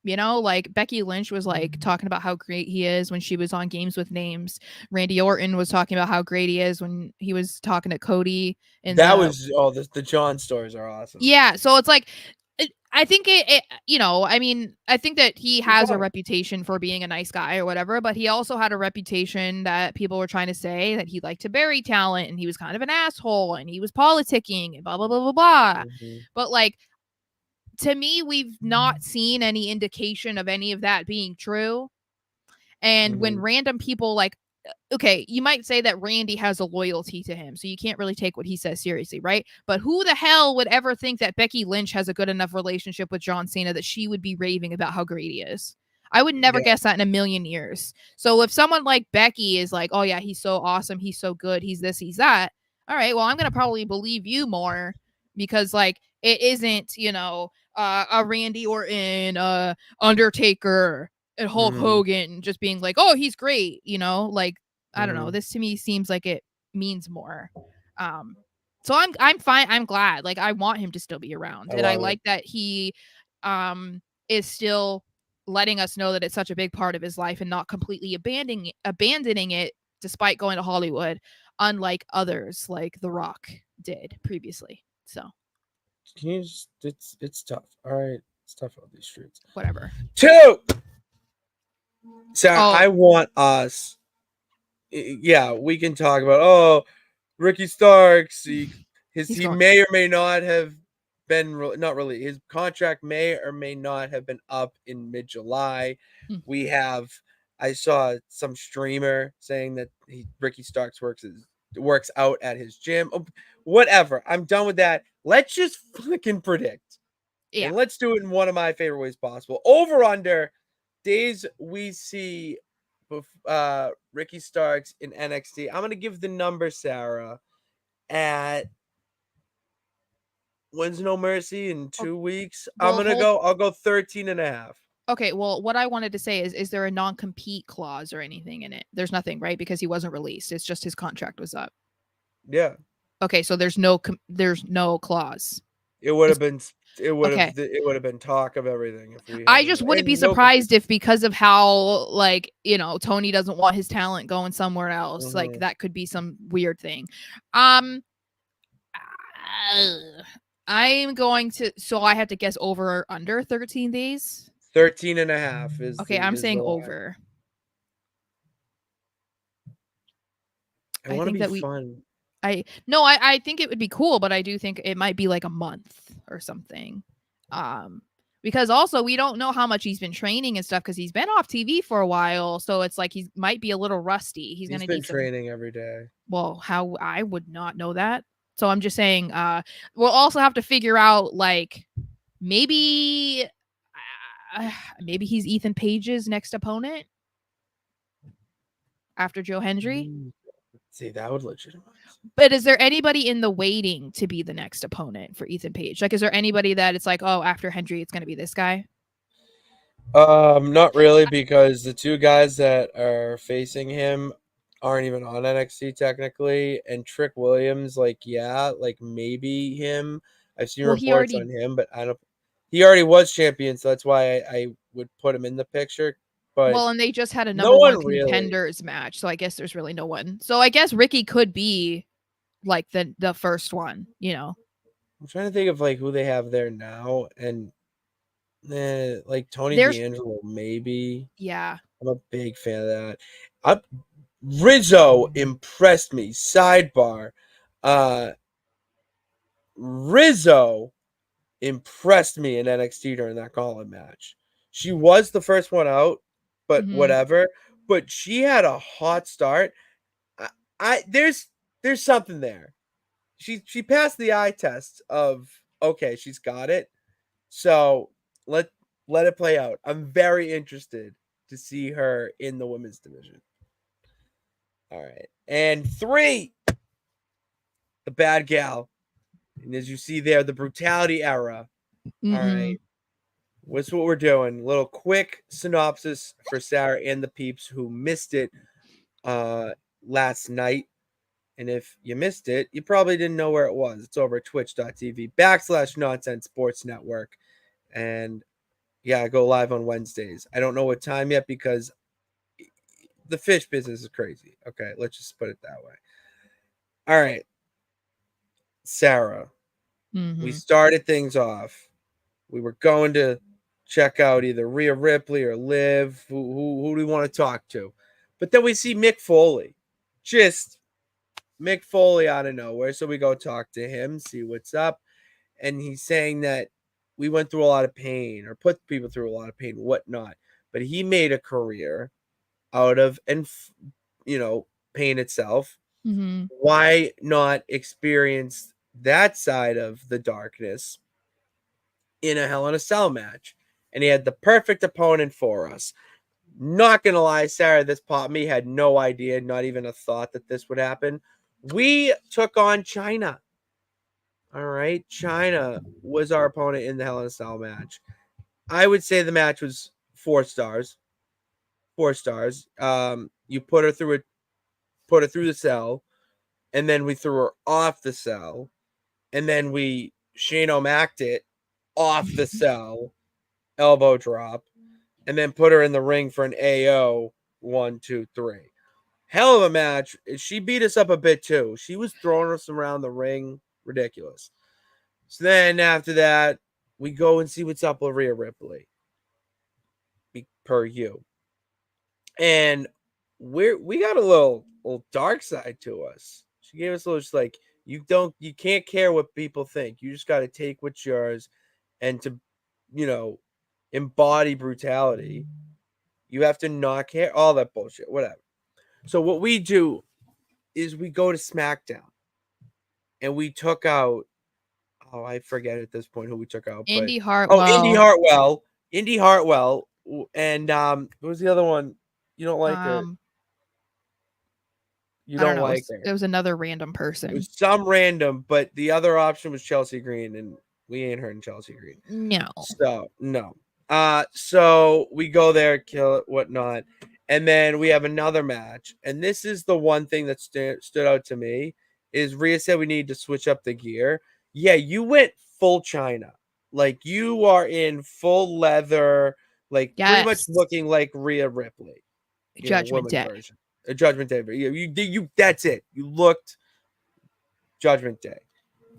Speaker 4: You know, like Becky Lynch was like talking about how great he is when she was on Games with Names. Randy Orton was talking about how great he is when he was talking to Cody. And
Speaker 2: That was the John stories are awesome.
Speaker 4: yeah, so it's like I think you know, I mean, I think that he has a reputation for being a nice guy or whatever, but he also had a reputation that people were trying to say that he liked to bury talent and he was kind of an asshole and he was politicking and blah blah blah blah blah.
Speaker 2: Mm-hmm.
Speaker 4: But like, to me, we've not seen any indication of any of that being true. And when random people like, okay, you might say that Randy has a loyalty to him, so you can't really take what he says seriously, right? But who the hell would ever think that Becky Lynch has a good enough relationship with John Cena that she would be raving about how great he is? I would never guess that in a million years. So if someone like Becky is like, oh yeah, he's so awesome, he's so good, he's this, he's that. All right, well, I'm going to probably believe you more because like it isn't, you know, a Randy Orton, Undertaker, and Hulk Hogan just being like, oh, he's great, you know, like I don't know. This to me seems like it means more. So I'm fine. I'm glad. Like I want him to still be around, and I like that he is still letting us know that it's such a big part of his life and not completely abandoning it despite going to Hollywood, unlike others like The Rock did previously. So
Speaker 2: it's tough. All right, it's tough on these streets.
Speaker 4: Whatever.
Speaker 2: 2. Sarah, I want us. Yeah, we can talk about Ricky Starks. He may or may not have been not really. His contract may or may not have been up in mid-July. I saw some streamer saying that Ricky Starks works out at his gym. Whatever. I'm done with that. Let's just freaking predict. Yeah. And let's do it in one of my favorite ways possible. Over under days we see Ricky Starks in NXT. I'm gonna give the number, Sarah, at When's No Mercy in 2 weeks. I'll go 13.5.
Speaker 4: Okay, well, what I wanted to say is there a non-compete clause or anything in it? There's nothing, right? Because he wasn't released. It's just his contract was up.
Speaker 2: Yeah.
Speaker 4: Okay, so there's no clause.
Speaker 2: It would have been talk of everything if we.
Speaker 4: I just wouldn't be surprised if because of how like, you know, Tony doesn't want his talent going somewhere else. Like that could be some weird thing. I'm going to, so I have to guess over or under 13 days.
Speaker 2: 13.5 is
Speaker 4: okay. I'm saying over.
Speaker 2: I want to be fun.
Speaker 4: I think it would be cool, but I do think it might be like a month or something. Because also we don't know how much he's been training and stuff because he's been off TV for a while, so it's like he might be a little rusty. He's gonna
Speaker 2: been training every day.
Speaker 4: Well, how I would not know that. So I'm just saying, we'll also have to figure out like maybe he's Ethan Page's next opponent after Joe Hendry.
Speaker 2: See, that would legitimize.
Speaker 4: But is there anybody in the waiting to be the next opponent for Ethan Page? Like, is there anybody that it's like, oh, after Hendry, it's going to be this guy?
Speaker 2: Not really, because the 2 guys that are facing him aren't even on NXT technically, and Trick Williams, like maybe him. I've seen reports on him, but I don't. He already was champion, so that's why I would put him in the picture. But
Speaker 4: well, and they just had a number one contenders match, so I guess there's really no one. So I guess Ricky could be like the first one, you know.
Speaker 2: I'm trying to think of like who they have there now, and like Tony D'Angelo, maybe.
Speaker 4: Yeah,
Speaker 2: I'm a big fan of that. Rizzo impressed me. Sidebar, Rizzo impressed me in NXT during that gauntlet match. She was the first one out, but whatever. But she had a hot start. There's something there. She passed the eye test of okay, she's got it. So let it play out. I'm very interested to see her in the women's division. All right. And 3, the bad gal. And as you see there, the brutality era. All right. What's what we're doing? A little quick synopsis for Sarah and the peeps who missed it last night. And if you missed it, you probably didn't know where it was. It's over at twitch.tv/Nonsense Sports Network. And Yeah, go live on Wednesdays. I don't know what time yet because the fish business is crazy. Okay, let's just put it that way. All right, Sara, we
Speaker 4: Mhm.
Speaker 2: started things off. We were going to check out either Rhea Ripley or Liv. Who do we want to talk to? But then we see Mick Foley. Just Mick Foley out of nowhere. So we go talk to him, see what's up. And he's saying that we went through a lot of pain or put people through a lot of pain, whatnot. But he made a career out of, and, pain itself.
Speaker 4: Mhm.
Speaker 2: Why not experience that side of the darkness in a Hell in a Cell match? And he had the perfect opponent for us. Not gonna lie, Sara, this popped me. Had no idea, not even a thought that this would happen. We took on China. All right, China was our opponent in the Hell in a Cell match. I would say the match was 4 stars. 4 stars. You put her through the cell, and then we threw her off the cell, and then we Shane O'Macked it off the cell, elbow drop, and then put her in the ring for an AO 1, 2, 3. Hell of a match. She beat us up a bit too. She was throwing us around the ring, ridiculous. So then after that, we go and see what's up with Rhea Ripley, per you, and we got a little dark side to us. She gave us a little just like you can't care what people think. You just got to take what's yours, and to you know embody brutality. You have to not care all that bullshit, whatever. So what we do is we go to SmackDown and we took out. Oh, I forget at this point who we took out, but
Speaker 4: Indy
Speaker 2: Indy
Speaker 4: Hartwell.
Speaker 2: Hartwell, Indy Hartwell, and what was the other one? You don't like her.
Speaker 4: Um,
Speaker 2: You
Speaker 4: I don't
Speaker 2: don't
Speaker 4: know.
Speaker 2: like her.
Speaker 4: It was another random
Speaker 2: It
Speaker 4: person.
Speaker 2: was some random, but the other option was Chelsea Green, and we ain't hurting Chelsea Green.
Speaker 4: No.
Speaker 2: So no. So we go there, kill it, whatnot, and then we have another match. And this is the one thing that stood out to me is Rhea said we need to switch up the gear. Yeah, you went full China. Like you are in full leather, like pretty much
Speaker 4: Yes.
Speaker 2: looking like Rhea Ripley,
Speaker 4: Judgment
Speaker 2: woman's
Speaker 4: Day.
Speaker 2: version. A Judgment Day. You that's it. You looked Judgment Day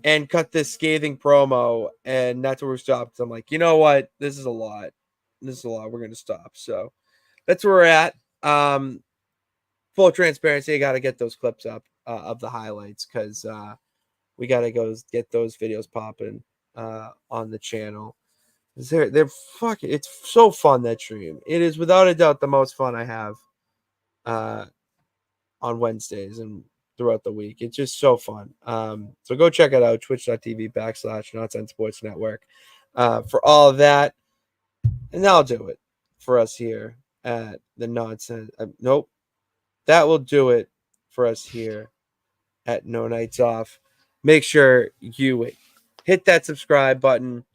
Speaker 2: and cut this scathing promo, and that's where we stopped. I'm like, you know what? This is a lot. This is a lot. We're gonna stop. So that's where we're at. Full transparency, I gotta get those clips up of the highlights because we gotta go get those videos popping on the channel. They're fucking. It's so fun, that stream. It is without a doubt the most fun I have on Wednesdays and throughout the week. It's just so fun. So go check it out, twitch.tv/Nonsense Sports Network, for all of that. And that'll do it for us here at the Nonsense. Nope. That will do it for us here at No Nights Off. Make sure you hit that subscribe button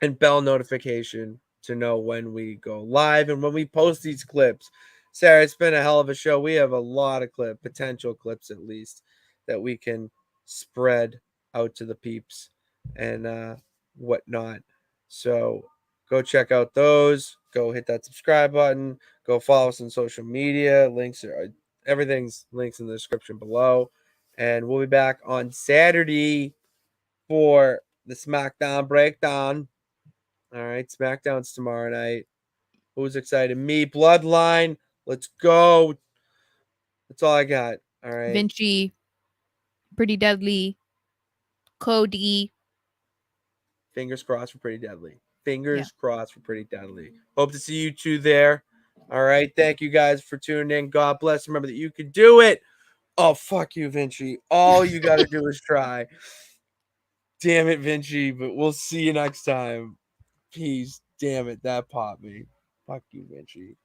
Speaker 2: and bell notification to know when we go live and when we post these clips. Sara, it's been a hell of a show. We have a lot of potential clips at least, that we can spread out to the peeps and whatnot. So go check out those. Go hit that subscribe button. Go follow us on social media. Everything's links in the description below. And we'll be back on Saturday for the SmackDown breakdown. All right, SmackDown's tomorrow night. Who's excited? Me, Bloodline. Let's go. That's all I got. All right.
Speaker 4: Vinci, Pretty Deadly, Cody.
Speaker 2: Fingers crossed for Pretty Deadly.
Speaker 4: Yeah.
Speaker 2: Fingers crossed for Pretty Deadly. Hope to see you two there. All right. Thank you guys for tuning in. God bless. Remember that you can do it. Oh, fuck you, Vinci. All you got to do is try. Damn it, Vinci. But we'll see you next time. Peace. Damn it. That popped me. Fuck you, Vinci.